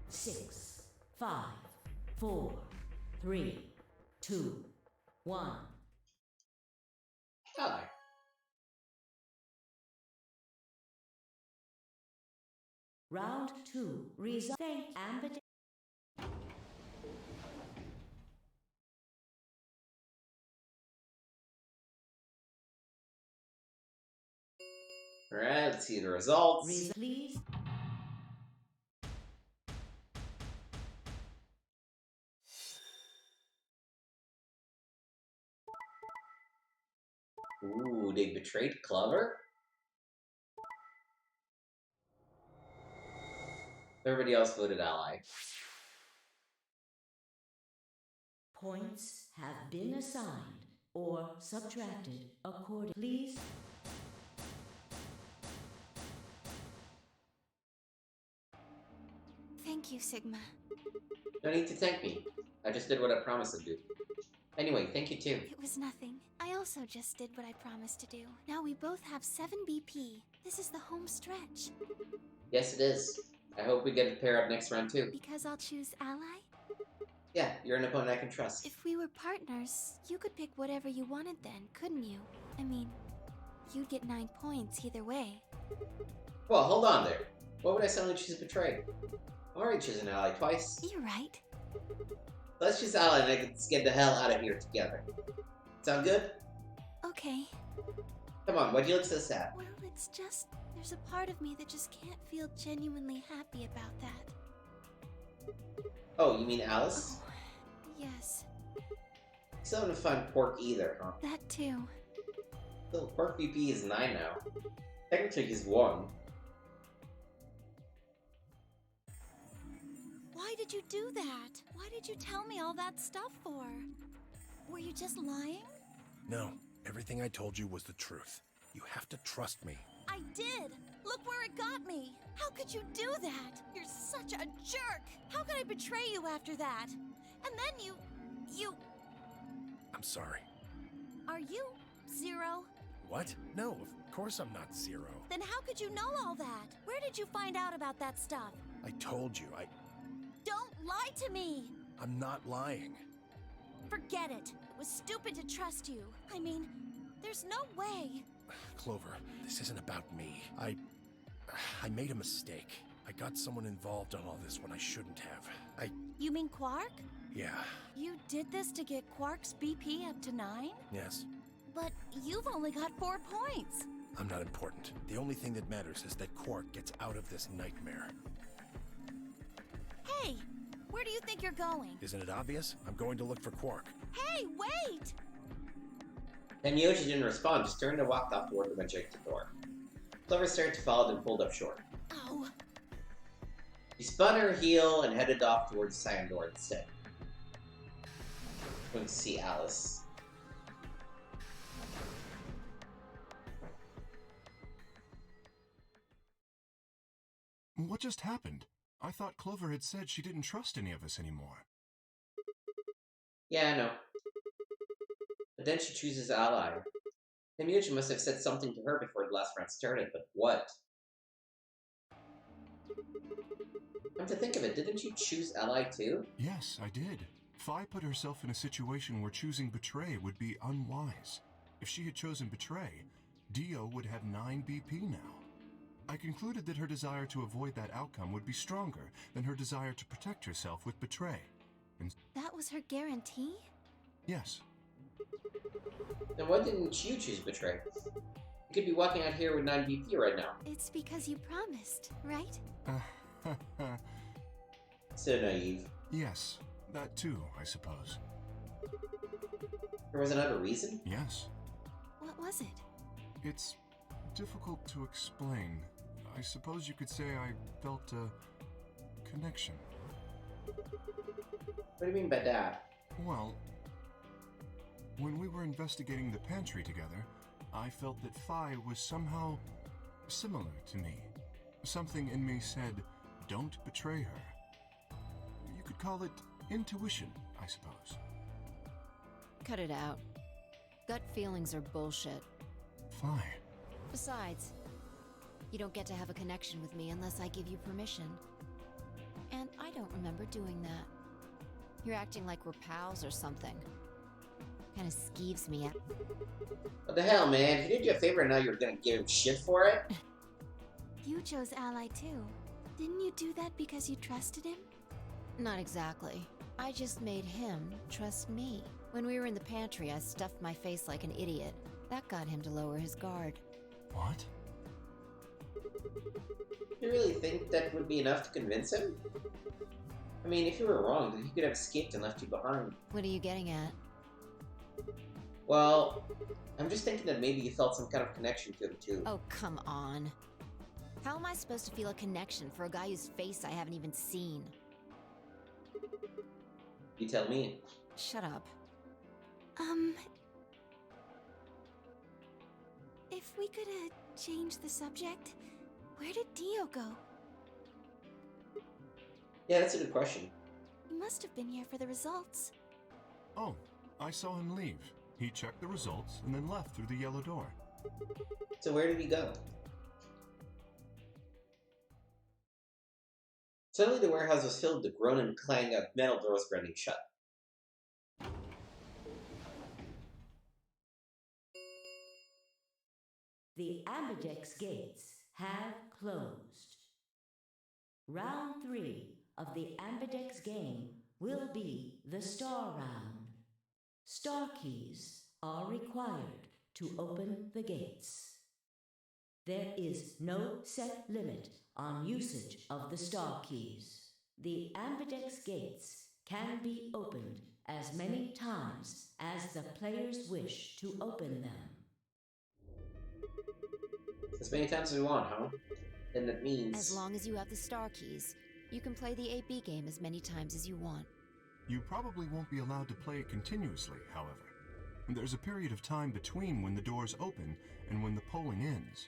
6, 5, 4, 3, 2, 1. Ally. Round 2. Result. Thank Ambit. Alright, let's see the results. Please. Ooh, they betrayed Clover? Everybody else voted Ally. Points have been assigned or subtracted according. Please. Thank you, Sigma. No need to thank me. I just did what I promised to do. Anyway, thank you too. It was nothing. I also just did what I promised to do. Now we both have 7 BP. This is the home stretch. Yes, it is. I hope we get to pair up next round too. Because I'll choose Ally? Yeah, you're an opponent I can trust. If we were partners, you could pick whatever you wanted then, couldn't you? I mean, you'd get 9 points either way. Well, hold on there. Why would I suddenly choose Betray? I already choose an Ally twice. You're right. Let's choose Ally and let's get the hell out of here together. Sound good? Okay. Come on, why'd you look so sad? Well, it's just... there's a part of me that just can't feel genuinely happy about that. Oh, you mean Alice? Oh, yes. You still haven't found Pork either, huh? That too. Still, Pork VP is 9 now. Technically, he's 1. Why did you do that? Why did you tell me all that stuff for? Were you just lying? No, everything I told you was the truth. You have to trust me. I did! Look where it got me! How could you do that? You're such a jerk! How could I betray you after that? And then you... I'm sorry. Are you Zero? What? No, of course I'm not Zero. Then how could you know all that? Where did you find out about that stuff? I told you, Don't lie to me! I'm not lying. Forget it. It was stupid to trust you. I mean, there's no way. Clover, this isn't about me. I made a mistake. I got someone involved on all this when I shouldn't have. You mean Quark? Yeah. You did this to get Quark's BP up to 9? Yes. But you've only got 4 points. I'm not important. The only thing that matters is that Quark gets out of this nightmare. Hey! Where do you think you're going? Isn't it obvious? I'm going to look for Quark. Hey, wait! And Yoshi didn't respond, just turned and walked off toward the projected door. Clover started to follow, then pulled up short. Oh. She spun her heel and headed off towards the second door instead. Going to see Alice. What just happened? I thought Clover had said she didn't trust any of us anymore. Yeah, I know. But then she chooses Ally. Yoshi must have said something to her before the last round started, but what? Come to think of it, didn't you choose Ally too? Yes, I did. Fi put herself in a situation where choosing Betray would be unwise. If she had chosen Betray, Dio would have 9 BP now. I concluded that her desire to avoid that outcome would be stronger than her desire to protect herself with Betray. And That was her guarantee? yes. Then why didn't you choose betray? You could be walking out here with 9 BP right now. It's because you promised, right? So naive. Yes, that too, I suppose. There was another reason? Yes. What was it? It's difficult to explain. I suppose you could say I felt a connection. What do you mean by that? Well, when we were investigating the pantry together, I felt that Phi was somehow similar to me. Something in me said, don't betray her. You could call it intuition, I suppose. Cut it out. Gut feelings are bullshit. Phi. Besides, you don't get to have a connection with me unless I give you permission. And I don't remember doing that. You're acting like we're pals or something. Kinda skeeves me out. What the hell, man? He did you a favor and now you're gonna give him shit for it? You chose Ally too. Didn't you do that because you trusted him? Not exactly. I just made him trust me. When we were in the pantry, I stuffed my face like an idiot. That got him to lower his guard. What? You really think that would be enough to convince him? I mean, if you were wrong, then he could have escaped and left you behind. What are you getting at? Well, I'm just thinking that maybe you felt some kind of connection to him too. Oh, come on. How am I supposed to feel a connection for a guy whose face I haven't even seen? You tell me. Shut up. If we could, change the subject, where did Dio go? Yeah, that's a good question. He must have been here for the results. Oh, I saw him leave. He checked the results and then left through the yellow door. So where did he go? Suddenly the warehouse was filled with the groan and clang of metal doors grinding shut. The Ambidex gates have closed. Round 3 of the Ambidex game will be the Star Round. Star keys are required to open the gates. There is no set limit on usage of the Star keys. The Ambidex gates can be opened as many times as the players wish to open them. As many times as we want, huh? And that means... As long as you have the star keys, you can play the AB game as many times as you want. You probably won't be allowed to play it continuously, however. There's a period of time between when the doors open and when the polling ends.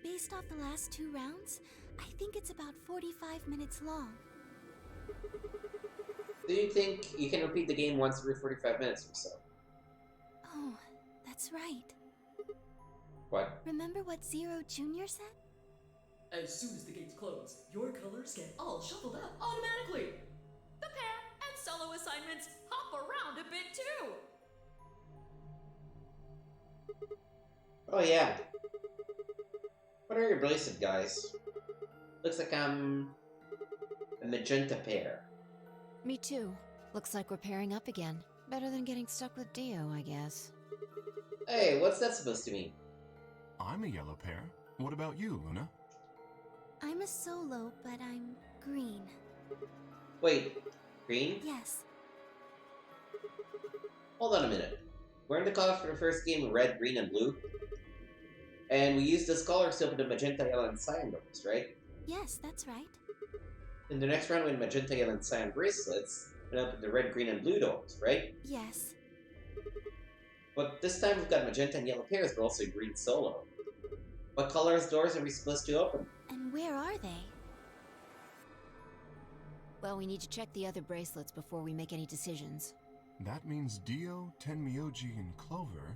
Based off the last 2 rounds, I think it's about 45 minutes long. Do you think you can repeat the game once every 45 minutes or so? Oh, that's right. What? Remember what Zero Jr. said? As soon as the gates close, your colors get all shuffled up automatically. The pair and solo assignments hop around a bit too. Oh yeah. What are your bracelet, guys? Looks like I'm a magenta pair. Me too. Looks like we're pairing up again. Better than getting stuck with Dio, I guess. Hey, what's that supposed to mean? I'm a yellow pair. What about you, Luna? I'm a solo, but I'm green. Wait, green? Yes. Hold on a minute. Weren't the colors for the first game red, green, and blue? And we used the colors to open the magenta, yellow, and cyan doors, right? Yes, that's right. In the next round, we had magenta, yellow, and cyan bracelets, and opened the red, green, and blue doors, right? Yes. But this time we've got magenta and yellow pairs, but also green solo. What colors doors are we supposed to open? And where are they? Well, we need to check the other bracelets before we make any decisions. That means Dio, Tenmyoji, and Clover.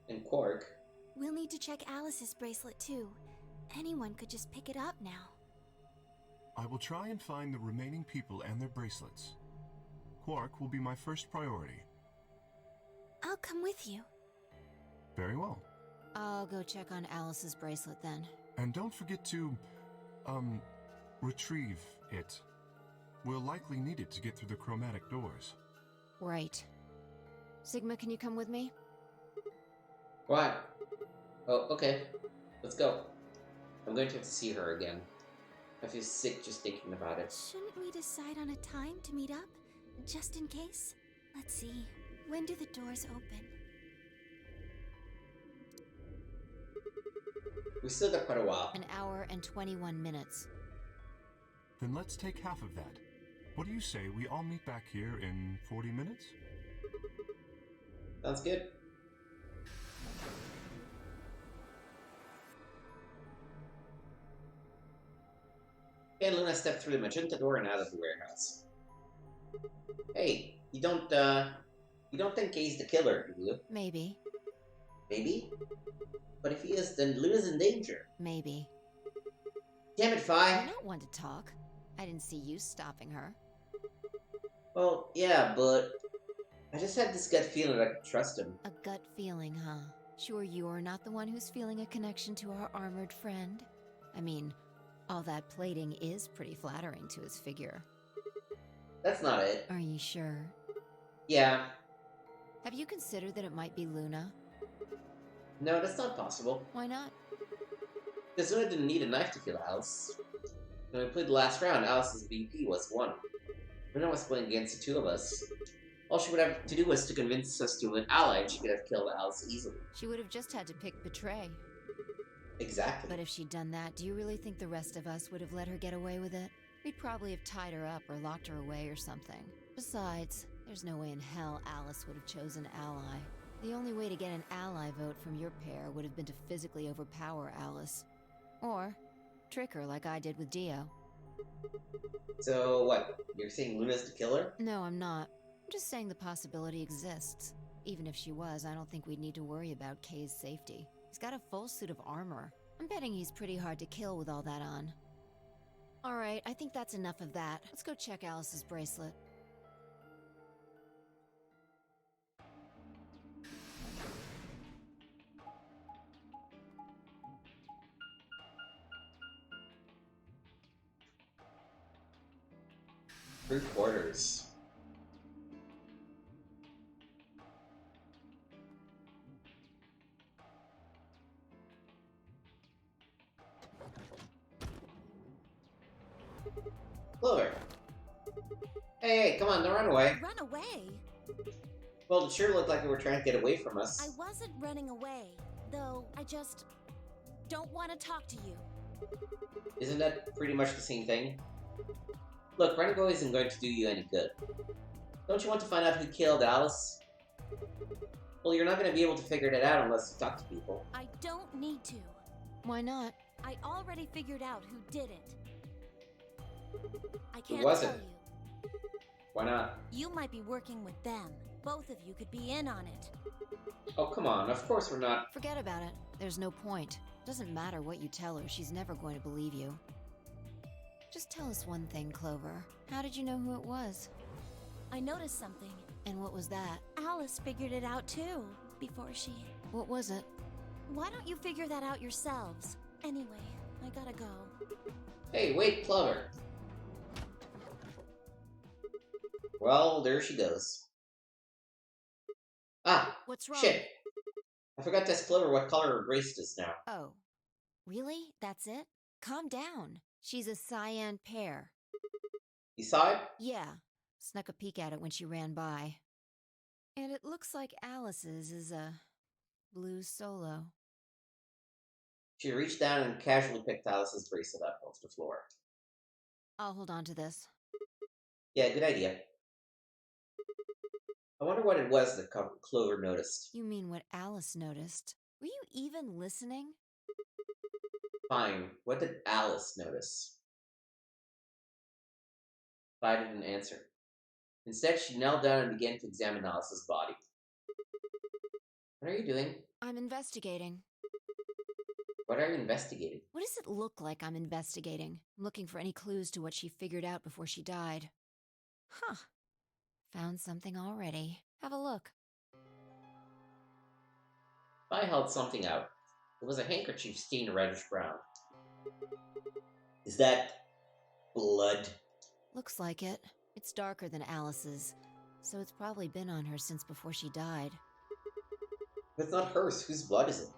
And Quark. We'll need to check Alice's bracelet too. Anyone could just pick it up now. I will try and find the remaining people and their bracelets. Quark will be my first priority. I'll come with you. Very well. I'll go check on Alice's bracelet then. And don't forget to, retrieve it. We'll likely need it to get through the chromatic doors. Right. Sigma, can you come with me? Why? Oh, okay. Let's go. I'm going to have to see her again. I feel sick just thinking about it. Shouldn't we decide on a time to meet up? Just in case? Let's see. When do the doors open? We still got quite a while. An hour and 21 minutes. Then let's take half of that. What do you say we all meet back here in 40 minutes? Sounds good. And Luna stepped through the magenta door and out of the warehouse. Hey, you don't think Kay's the killer, do you? Maybe. Maybe? But if he is, then Luna's in danger. Maybe. Damn it, Fi! You're not one to talk. I didn't see you stopping her. Well, yeah, but I just had this gut feeling that I could trust him. A gut feeling, huh? Sure you're not the one who's feeling a connection to our armored friend? I mean, all that plating is pretty flattering to his figure. That's not it. Are you sure? Yeah. Have you considered that it might be Luna? No, that's not possible. Why not? Because Luna didn't need a knife to kill Alice. When we played the last round, Alice's VP was 1. Luna was playing against the two of us. All she would have to do was to convince us to an ally, and she could have killed Alice easily. She would have just had to pick Betray. Exactly. But if she'd done that, do you really think the rest of us would have let her get away with it? We'd probably have tied her up or locked her away or something. Besides, there's no way in hell Alice would have chosen Ally. The only way to get an ally vote from your pair would have been to physically overpower Alice. Or trick her like I did with Dio. So, what? You're saying Luna's the killer? No, I'm not. I'm just saying the possibility exists. Even if she was, I don't think we'd need to worry about Kay's safety. He's got a full suit of armor. I'm betting he's pretty hard to kill with all that on. Alright, I think that's enough of that. Let's go check Alice's bracelet. Three quarters. Clover. Hey, come on, don't run away. Run away? Well, it sure looked like you were trying to get away from I us. wasn't running away, though I just don't want to talk to you. Isn't that pretty much the same thing? Look, running away isn't going to do you any good. Don't you want to find out who killed Alice? Well, you're not going to be able to figure that out unless you talk to people. I don't need to. Why not? I already figured out who did it. I can't was tell it? you. Why not? You might be working with them. Both of you could be in on it. Oh, come on. Of course we're not. Forget about it. There's no point. Doesn't matter what you tell her, she's never going to believe you. Just tell us one thing, Clover. How did you know who it was? I noticed something. And what was that? Alice figured it out too, before she... What was it? Why don't you figure that out yourselves? Anyway, I gotta go. Hey, wait, Clover. Well, there she goes. Ah, What's wrong? shit. I forgot to ask Clover what color her bracelet is now. Oh. Really? That's it? Calm down. She's a cyan pear. You saw it? Yeah. Snuck a peek at it when she ran by. And it looks like Alice's is a blue solo. She reached down and casually picked Alice's bracelet up off the floor. I'll hold on to this. Yeah, good idea. I wonder what it was that Clover noticed. You mean what Alice noticed? Were you even listening? Fine. What did Alice notice? I didn't answer. Instead, she knelt down and began to examine Alice's body. What are you doing? I'm investigating. What are you investigating? What does it look like I'm investigating? I'm looking for any clues to what she figured out before she died. Huh. Found something already. Have a look. I held something out. It was a handkerchief stained reddish-brown. Is that blood? Looks like it. It's darker than Alice's. so it's probably been on her since before she died. If it's not hers, whose blood is it?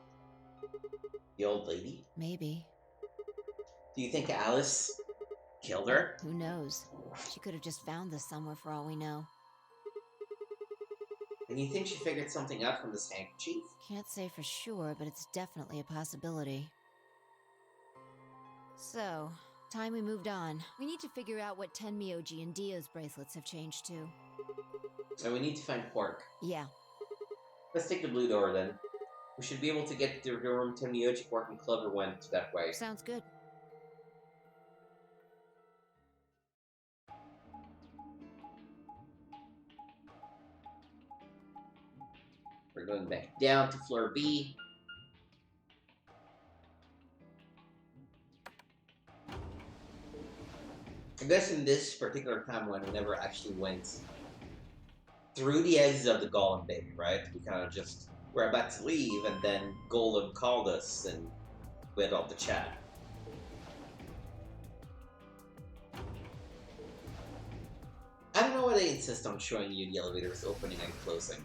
The old lady? Maybe. Do you think Alice killed her? Who knows? She could have just found this somewhere for all we know. And you think she figured something out from this handkerchief? Can't say for sure, but it's definitely a possibility. So, time we moved on. We need to figure out what Tenmyoji and Dio's bracelets have changed to. So we need to find Quark. Yeah. Let's take the blue door then. We should be able to get to the room Tenmyoji, Quark, and Clover went that way. Sounds good. We're going back down to floor B. I guess in this particular timeline, we never actually went through the exits of the Golem Bay, right? We kind of just were about to leave, and then Golem called us, and we had all the chat. I don't know why they insist on showing you the elevators opening and closing.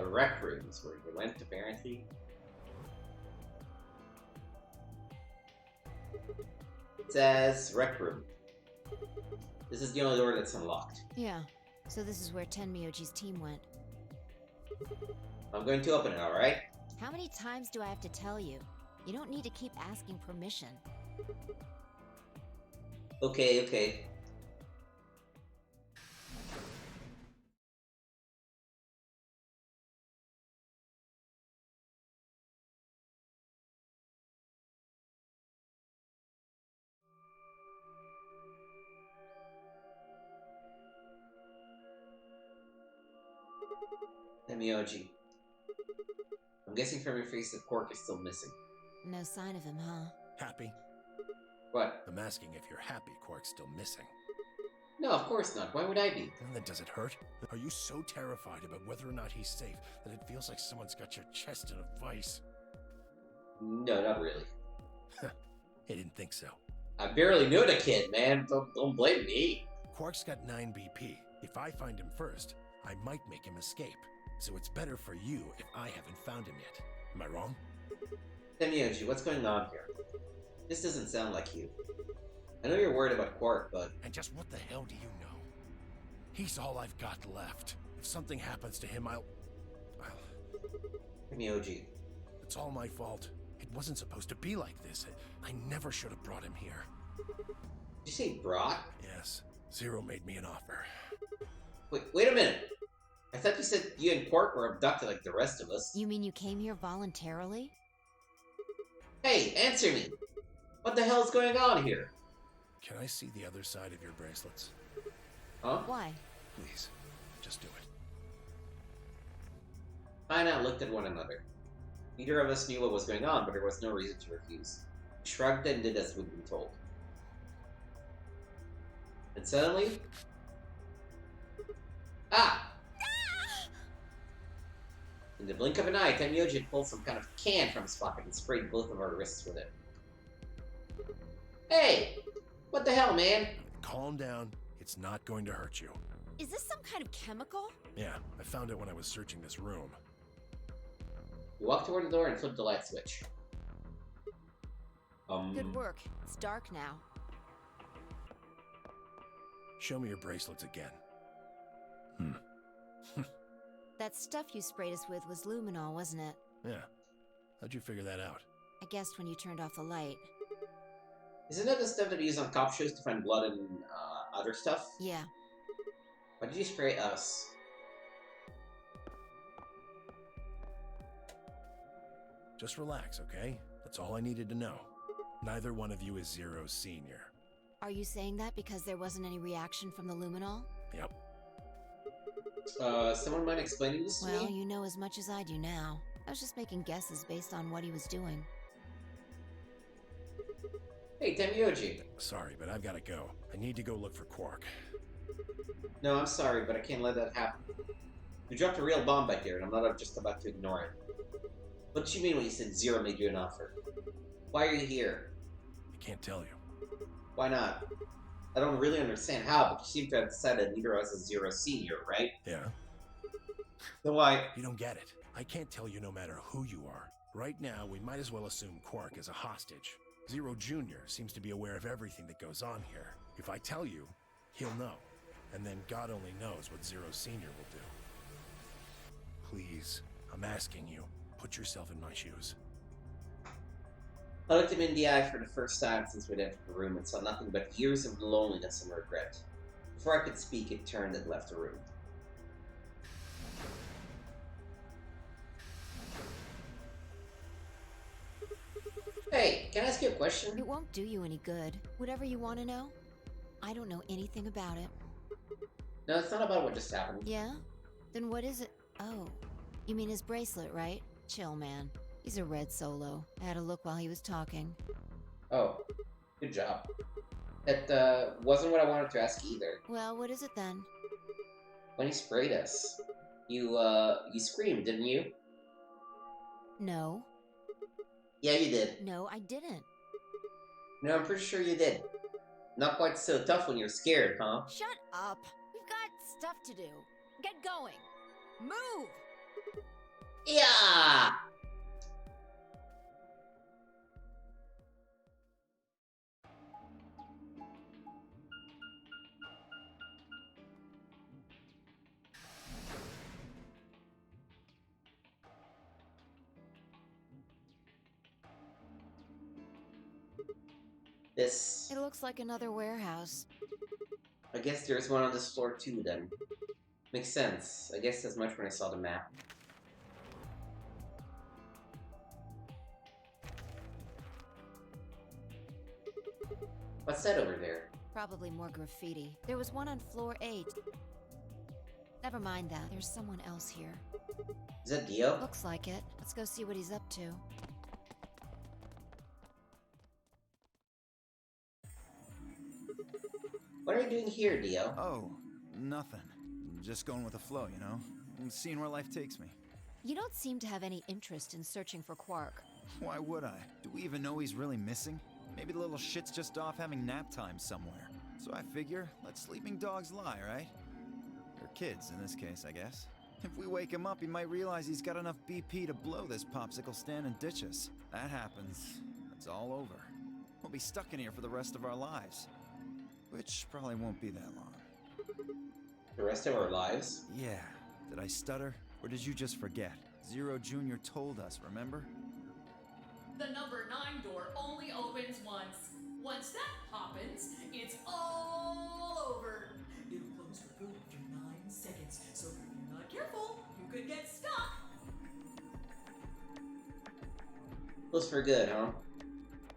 Rec rooms where you went, apparently. It says rec room. This is the only door that's unlocked. Yeah, so this is where Tenmyoji's team went. I'm going to open it, alright? How many times do I have to tell you? You don't need to keep asking permission. Okay, okay. Tenmyoji. I'm guessing from your face that Quark is still missing. No sign of him, huh? Happy? What? I'm asking if you're happy Quark's still missing. No, of course not. Why would I be? And then does it hurt? Are you so terrified about whether or not he's safe that it feels like someone's got your chest in a vice? No, not really. I didn't think so. I barely knew the kid, man. Don't blame me. Quark's got 9 BP. If I find him first, I might make him escape. So it's better for you if I haven't found him yet. Am I wrong? Tenmyoji, what's going on here? This doesn't sound like you. I know you're worried about Quark, but... And just what the hell do you know? He's all I've got left. If something happens to him, I'll... Tenmyoji. It's all my fault. It wasn't supposed to be like this. I never should have brought him here. Did you say brought? Yes. Zero made me an offer. Wait a minute. I thought you said you and Quark were abducted like the rest of us. You mean you came here voluntarily? Hey, answer me! What the hell is going on here? Can I see the other side of your bracelets? Huh? Why? Please, just do it. I now looked at one another. Neither of us knew what was going on, but there was no reason to refuse. We shrugged and did as we'd been told. And suddenly... Ah! In the blink of an eye, Tenmyoji had pulled some kind of can from his pocket and sprayed both of our wrists with it. Hey! What the hell, man? Calm down. It's not going to hurt you. Is this some kind of chemical? Yeah, I found it when I was searching this room. We walked toward the door and flipped the light switch. Good work. It's dark now. Show me your bracelets again. That stuff you sprayed us with was luminol, wasn't it? Yeah. How'd you figure that out? I guessed when you turned off the light. Isn't that the stuff that you use on cop shows to find blood and other stuff? Yeah. Why did you spray us? Just relax, okay? That's all I needed to know. Neither one of you is Zero's senior. Are you saying that because there wasn't any reaction from the luminol? Yep. Someone mind explaining this to Well, me? you know as much as I do now. I was just making guesses based on what he was doing. Hey, Tenmyoji. Sorry, but I've got to go. I need to go look for Quark. No, I'm sorry, but I can't let that happen. You dropped a real bomb back here, and I'm not just about to ignore it. What do you mean when you said Zero made you an offer? Why are you here? I can't tell you. Why not? I don't really understand how, but you seem to have decided neither of us is Zero Senior, right? Yeah? Then why? You don't get it. I can't tell you no matter who you are. Right now, we might as well assume Quark is a hostage. Zero Jr. seems to be aware of everything that goes on here. If I tell you, he'll know. And then God only knows what Zero Senior will do. Please, I'm asking you, put yourself in my shoes. I looked him in the eye for the first time since we'd entered the room and saw nothing but years of loneliness and regret. Before I could speak, it turned and left the room. Hey, can I ask you a question? It won't do you any good. Whatever you want to know, I don't know anything about it. No, it's not about what just happened. Yeah? Then what is it? Oh, you mean his bracelet, right? Chill, man. He's a red Solo. I had a look while he was talking. Oh, good job. That wasn't what I wanted to ask either. Well, what is it then? When he sprayed us, you screamed, didn't you? No. Yeah, you did. No, I didn't. No, I'm pretty sure you did. Not quite so tough when you're scared, huh? Shut up. We've got stuff to do. Get going. Move! Yeah! This... It looks like another warehouse. I guess there's one on this floor too, then. Makes sense. I guess as much when I saw the map. What's that over there? Probably more graffiti. There was one on floor 8. Never mind that. There's someone else here. Is that Dio? Looks like it. Let's go see what he's up to. What are you doing here, Dio? Oh, nothing. Just going with the flow, you know? And seeing where life takes me. You don't seem to have any interest in searching for Quark. Why would I? Do we even know he's really missing? Maybe the little shit's just off having nap time somewhere. So I figure, let sleeping dogs lie, right? Or kids, in this case, I guess. If we wake him up, he might realize he's got enough BP to blow this popsicle stand and ditch us. That happens, it's all over. We'll be stuck in here for the rest of our lives. Which probably won't be that long. The rest of our lives? Yeah. Did I stutter? Or did you just forget? Zero Jr. told us, remember? The number 9 door only opens once. Once that happens, it's all over. It'll close for good after 9 seconds, so if you're not careful, you could get stuck. Close for good, huh?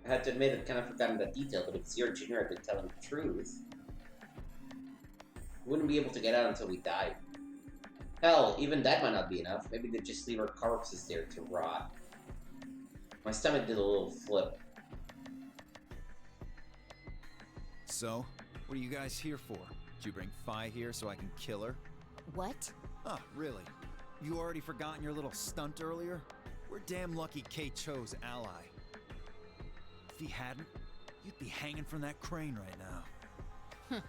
I have to admit I've kind of forgotten that detail, but if Zero Jr. had been telling the truth, we wouldn't be able to get out until we died. Hell, even that might not be enough. Maybe they'd just leave our corpses there to rot. My stomach did a little flip. So, what are you guys here for? Did you bring Fi here so I can kill her? What? Oh, really? You already forgotten your little stunt earlier? We're damn lucky Kay chose Ally. If he hadn't, you'd be hanging from that crane right now.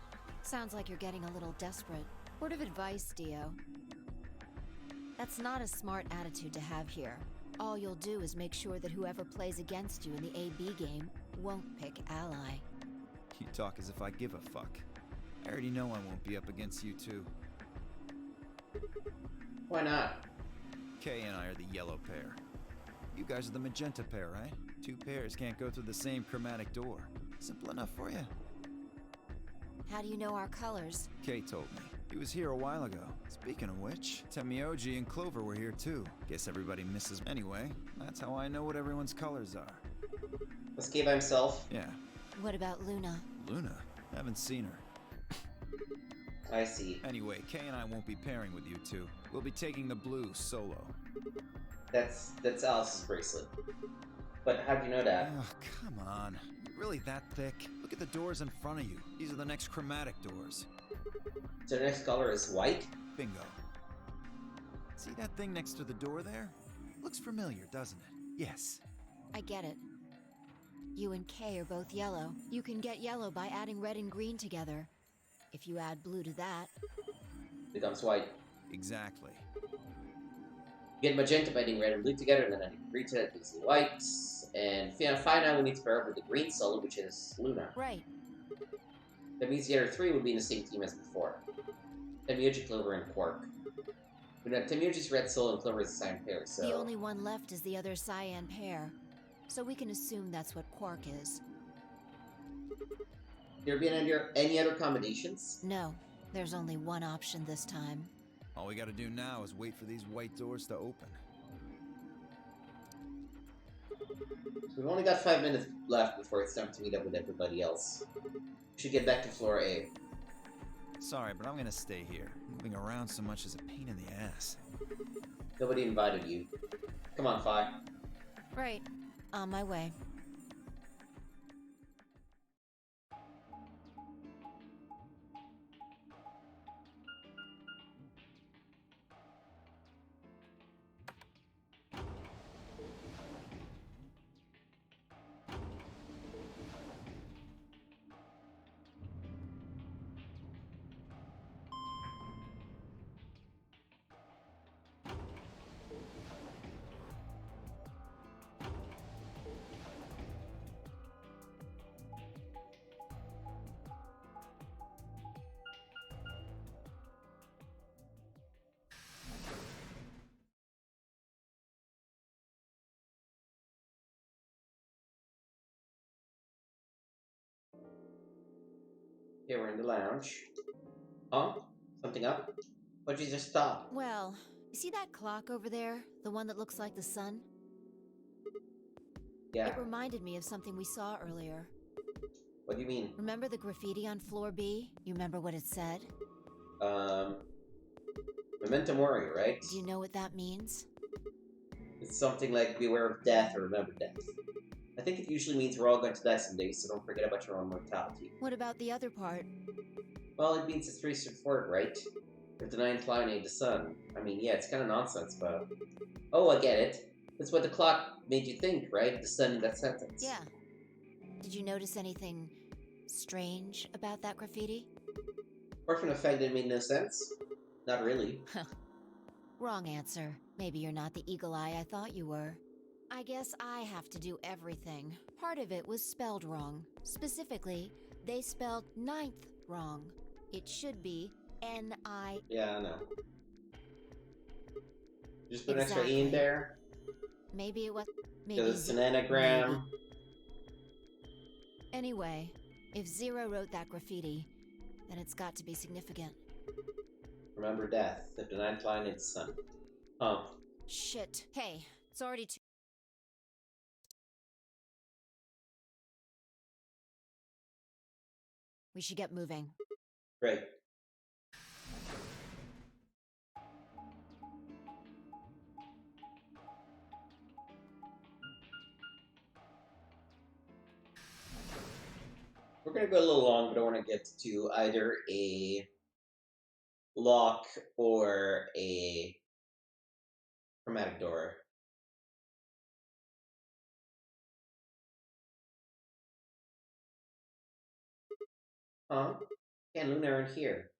Sounds like you're getting a little desperate. Word of advice, Dio. That's not a smart attitude to have here. All you'll do is make sure that whoever plays against you in the AB game won't pick Ally. You talk as if I give a fuck. I already know I won't be up against you two. Why not? Kay and I are the yellow pair. You guys are the magenta pair, right? 2 pairs can't go through the same chromatic door. Simple enough for you. How do you know our colors? Kay told me. He was here a while ago. Speaking of which, Temioji and Clover were here too. Guess everybody misses anyway. That's how I know what everyone's colors are. Was Kay by himself? Yeah. What about Luna? Luna? Haven't seen her. I see. Anyway, Kay and I won't be pairing with you two. We'll be taking the blue solo. That's Alice's bracelet. But how'd you know that? Oh, come on. You really that thick? Look at the doors in front of you. These are the next chromatic doors. So the next color is white? Bingo. See that thing next to the door there? Looks familiar, doesn't it? Yes. I get it. You and Kay are both yellow. You can get yellow by adding red and green together. If you add blue to that... becomes white. Exactly. Get magenta by adding red and blue together, and then adding green to it gives you white. And finally, we need to pair up with the green solo, which is Luna. Right. That means the other three will be in the same team as before. Temiuji, Clover, and Quark. We know Temiuji's red solo and Clover's cyan pair, so... The only one left is the other cyan pair. So we can assume that's what Quark is. There been any other combinations? No. There's only one option this time. All we gotta do now is wait for these white doors to open. So we've only got 5 minutes left before it's time to meet up with everybody else. We should get back to floor A. Sorry, but I'm gonna stay here. Moving around so much is a pain in the ass. Nobody invited you. Come on, Fi. Right. On my way. Okay, we're in the lounge. Huh? Something up? What'd you just stop? Well, you see that clock over there? The one that looks like the sun? Yeah. It reminded me of something we saw earlier. What do you mean? Remember the graffiti on floor B? You remember what it said? Memento Mori, right? Do you know what that means? It's something like beware of death or remember death. I think it usually means we're all going to die someday, so don't forget about your own mortality. What about the other part? Well, it means it's pretty straightforward, right? If the ninth line ain't the sun. I mean, yeah, it's kind of nonsense, but... Oh, I get it. That's what the clock made you think, right? The sun in that sentence. Yeah. Did you notice anything strange about that graffiti? Apart from the fact that it made no sense? Not really. Wrong answer. Maybe you're not the eagle eye I thought you were. I guess I have to do everything. Part of it was spelled wrong. Specifically, they spelled ninth wrong. It should be N-I... Yeah, I know. Just put an extra E in there. Maybe it was... Maybe Because it's an anagram. Maybe. Anyway, if Zero wrote that graffiti, then it's got to be significant. Remember death. If the ninth line is the sun. Huh. Shit. Hey, it's already too... We should get moving. Great. We're gonna go a little long, but I want to get to either a lock or a chromatic door. Huh? And Luna aren't here.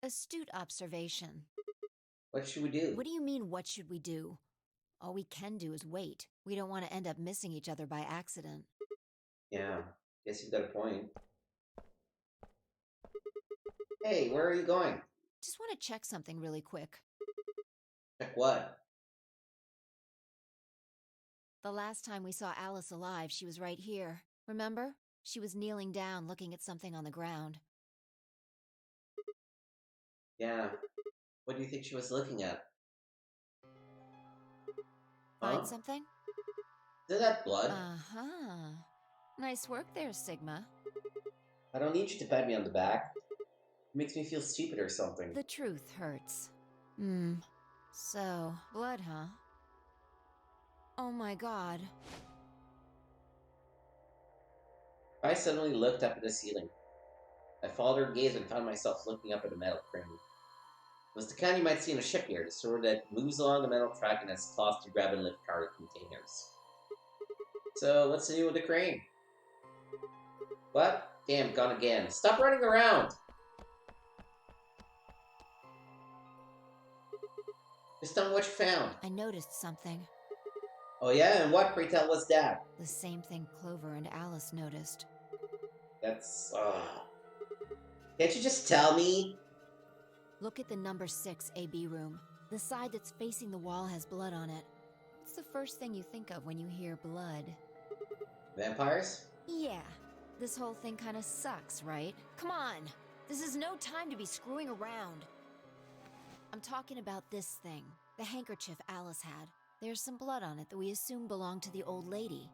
Astute observation. What should we do? What do you mean, what should we do? All we can do is wait. We don't want to end up missing each other by accident. Yeah, guess you've got a point. Hey, where are you going? Just want to check something really quick. Check what? The last time we saw Alice alive, she was right here. Remember? She was kneeling down, looking at something on the ground. Yeah. What do you think she was looking at? Find Huh? something? Is that blood? Uh-huh. Nice work there, Sigma. I don't need you to pat me on the back. It makes me feel stupid or something. The truth hurts. So, blood, huh? Oh my god. I suddenly looked up at the ceiling. I followed her gaze and found myself looking up at a metal crane. was the kind you might see in a shipyard, a sort that moves along a metal track and has claws to grab and lift cargo containers. So, what's new with the crane? What? Damn, gone again. Stop running around! Just tell me what you found. I noticed something. Oh yeah? And what, pray tell, was that? The same thing Clover and Alice noticed. That's, Can't you just tell me? Look at the number 6 AB room. The side that's facing the wall has blood on it. What's the first thing you think of when you hear blood? Vampires? Yeah. This whole thing kinda sucks, right? Come on! This is no time to be screwing around. I'm talking about this thing. The handkerchief Alice had. There's some blood on it that we assume belonged to the old lady.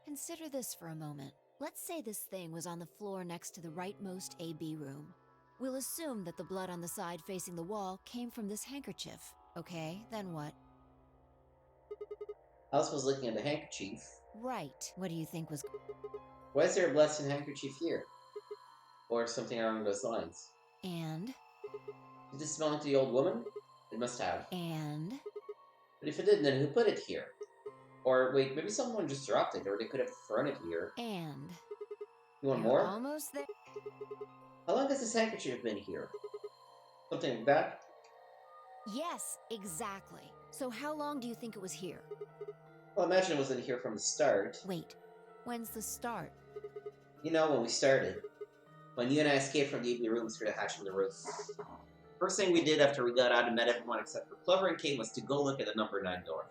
Consider this for a moment. Let's say this thing was on the floor next to the rightmost AB room. We'll assume that the blood on the side facing the wall came from this handkerchief. Okay, then what? Alice was looking at the handkerchief. Right. What do you think was... Why is there a blessed handkerchief here? Or something along those lines. And? Did this belong to the old woman? It must have. And? But if it did, then who put it here? Or wait, maybe someone just dropped it, or they could have thrown it here. And? You want You're more? almost there. How long has this handkerchief been here? Something like that? Yes, exactly. So how long do you think it was here? Well, imagine it wasn't here from the start. Wait, when's the start? You know, when we started. When you and I escaped from the evening rooms through the hatch in the roof. First thing we did after we got out and met everyone except for Clover and Kate was to go look at the number 9 door.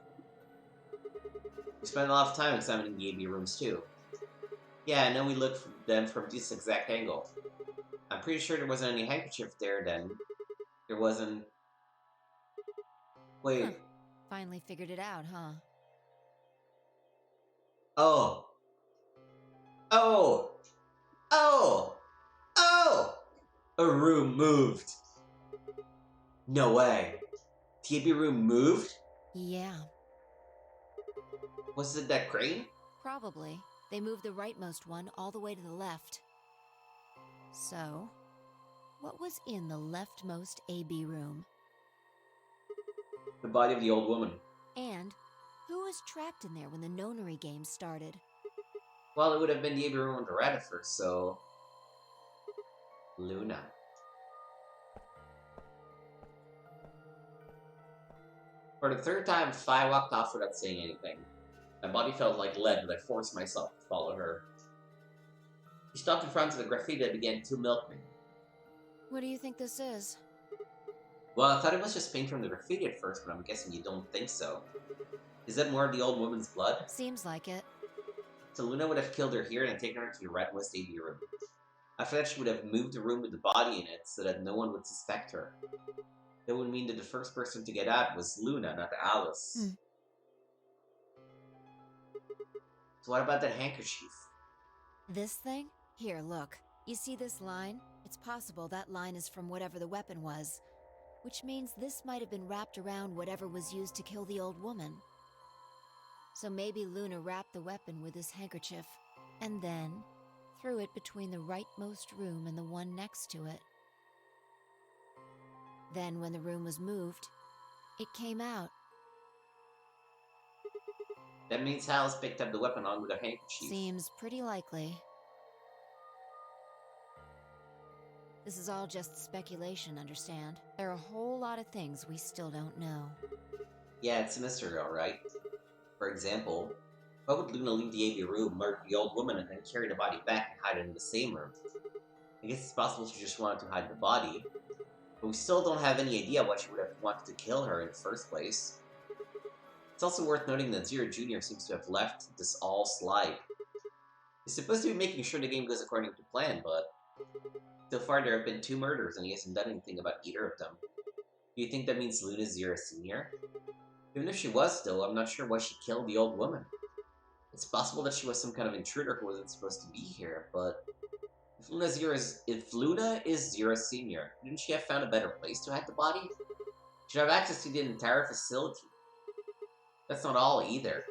We spent a lot of time examining the AB rooms too. Yeah, I know we looked for them from this exact angle. I'm pretty sure there wasn't any handkerchief there then. There wasn't... Wait. Huh. Finally figured it out, huh? Oh. Oh! Oh! Oh! A room moved. No way. The AB room moved? Yeah, Was it that crane? probably. They moved the rightmost one all the way to the left. So, what was in the leftmost AB room? The body of the old woman. And who was trapped in there when the nonary game started? Well, it would have been the AB room with the rat at first, so... Luna. For the third time, Fi walked off without saying anything. My body felt like lead, but I forced myself to follow her. She stopped in front of the graffiti that began "To Milk Me." What do you think this is? Well, I thought it was just paint from the graffiti at first, but I'm guessing you don't think so. Is that more of the old woman's blood? Seems like it. So Luna would have killed her here and taken her to the rightmost AB room. After that, she would have moved the room with the body in it so that no one would suspect her. That would mean that the first person to get out was Luna, not Alice. So what about that handkerchief? This thing? Here, look. You see this line? It's possible that line is from whatever the weapon was. Which means this might have been wrapped around whatever was used to kill the old woman. So maybe Luna wrapped the weapon with this handkerchief, and then threw it between the rightmost room and the one next to it. Then when the room was moved, it came out. That means Alice picked up the weapon along with her handkerchief. Seems pretty likely. This is all just speculation, understand? There are a whole lot of things we still don't know. Yeah, it's a mystery, alright. For example, why would Luna leave the AB room, murder the old woman, and then carry the body back and hide it in the same room? I guess it's possible she just wanted to hide the body, but we still don't have any idea why she would have wanted to kill her in the first place. It's also worth noting that Zero Jr. seems to have left this all slide. He's supposed to be making sure the game goes according to plan, but so far there have been 2 murders and he hasn't done anything about either of them. Do you think that means Luna's Zero Sr.? Even if she was still, I'm not sure why she killed the old woman. It's possible that she was some kind of intruder who wasn't supposed to be here, but if Luna is Zero Sr., didn't she have found a better place to hide the body? She should have access to the entire facility. That's not all either.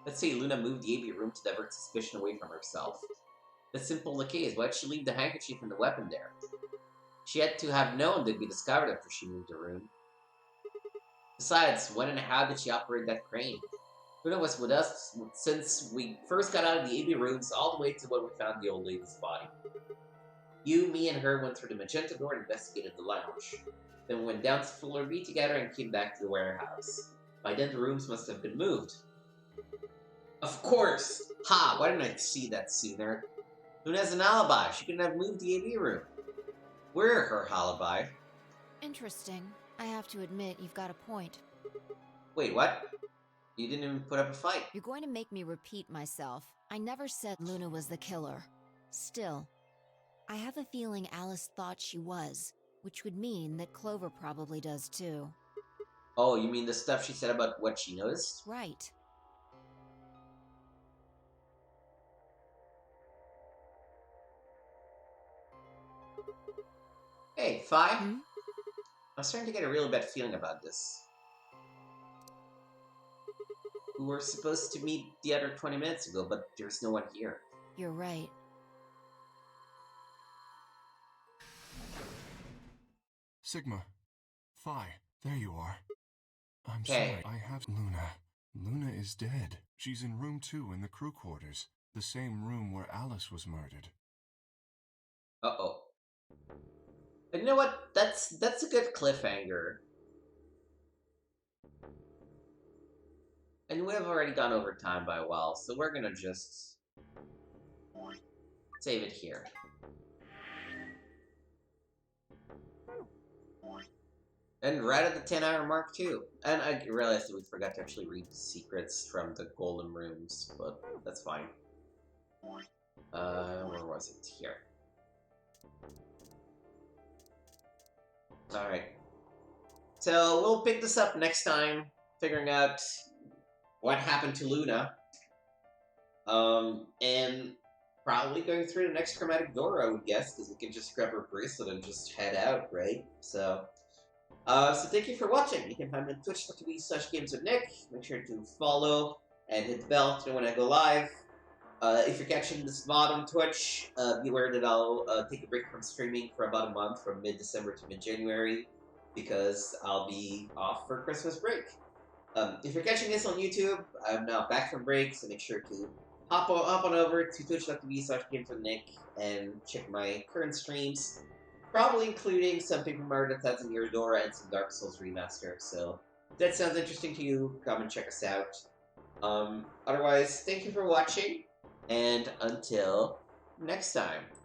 Let's say Luna moved the AB room to divert suspicion away from herself. That's simple the case. Why'd she leave the handkerchief and the weapon there? She had to have known they'd be discovered after she moved the room. Besides, when and how did she operate that crane? Luna was with us since we first got out of the AB rooms all the way to when we found the old lady's body. You, me, and her went through the magenta door and investigated the lounge. Then we went down to floor B together and came back to the warehouse. By then the rooms must have been moved. Of course! Ha! Why didn't I see that sooner? Luna has an alibi. She couldn't have moved the AB room. We're her alibi. Interesting. I have to admit, you've got a point. Wait, what? You didn't even put up a fight. You're going to make me repeat myself. I never said Luna was the killer. Still, I have a feeling Alice thought she was, which would mean that Clover probably does too. Oh, you mean the stuff she said about what she noticed? Right. Hey, Fi? I'm starting to get a real bad feeling about this. We were supposed to meet the other 20 minutes ago, but there's no one here. You're right. Sigma. Phi, there you are. I'm Okay. sorry, I have Luna. Luna is dead. She's in room 2 in the crew quarters, the same room where Alice was murdered. Uh-oh. And you know what? That's a good cliffhanger. And we have already gone over time by a while, so we're gonna just save it here. And right at the 10-hour mark, too. And I realized that we forgot to actually read the secrets from the golden rooms, but that's fine. Where was it? Here. Alright. So, we'll pick this up next time, figuring out what happened to Luna. And probably going through the next chromatic door, I would guess, because we can just grab her bracelet and just head out, right? So thank you for watching. You can find me on twitch.tv/gameswithnick. Make sure to follow and hit the bell to know when I go live. If you're catching this VOD on Twitch, be aware that I'll take a break from streaming for about a month, from mid-December to mid-January, because I'll be off for Christmas break. If you're catching this on YouTube, I'm now back from break, so make sure to hop on over to twitch.tv/gameswithnick and check my current streams. Probably including some Paper Mario Thousand Year Door and some Dark Souls Remaster, so if that sounds interesting to you, come and check us out. Otherwise, thank you for watching, and until next time.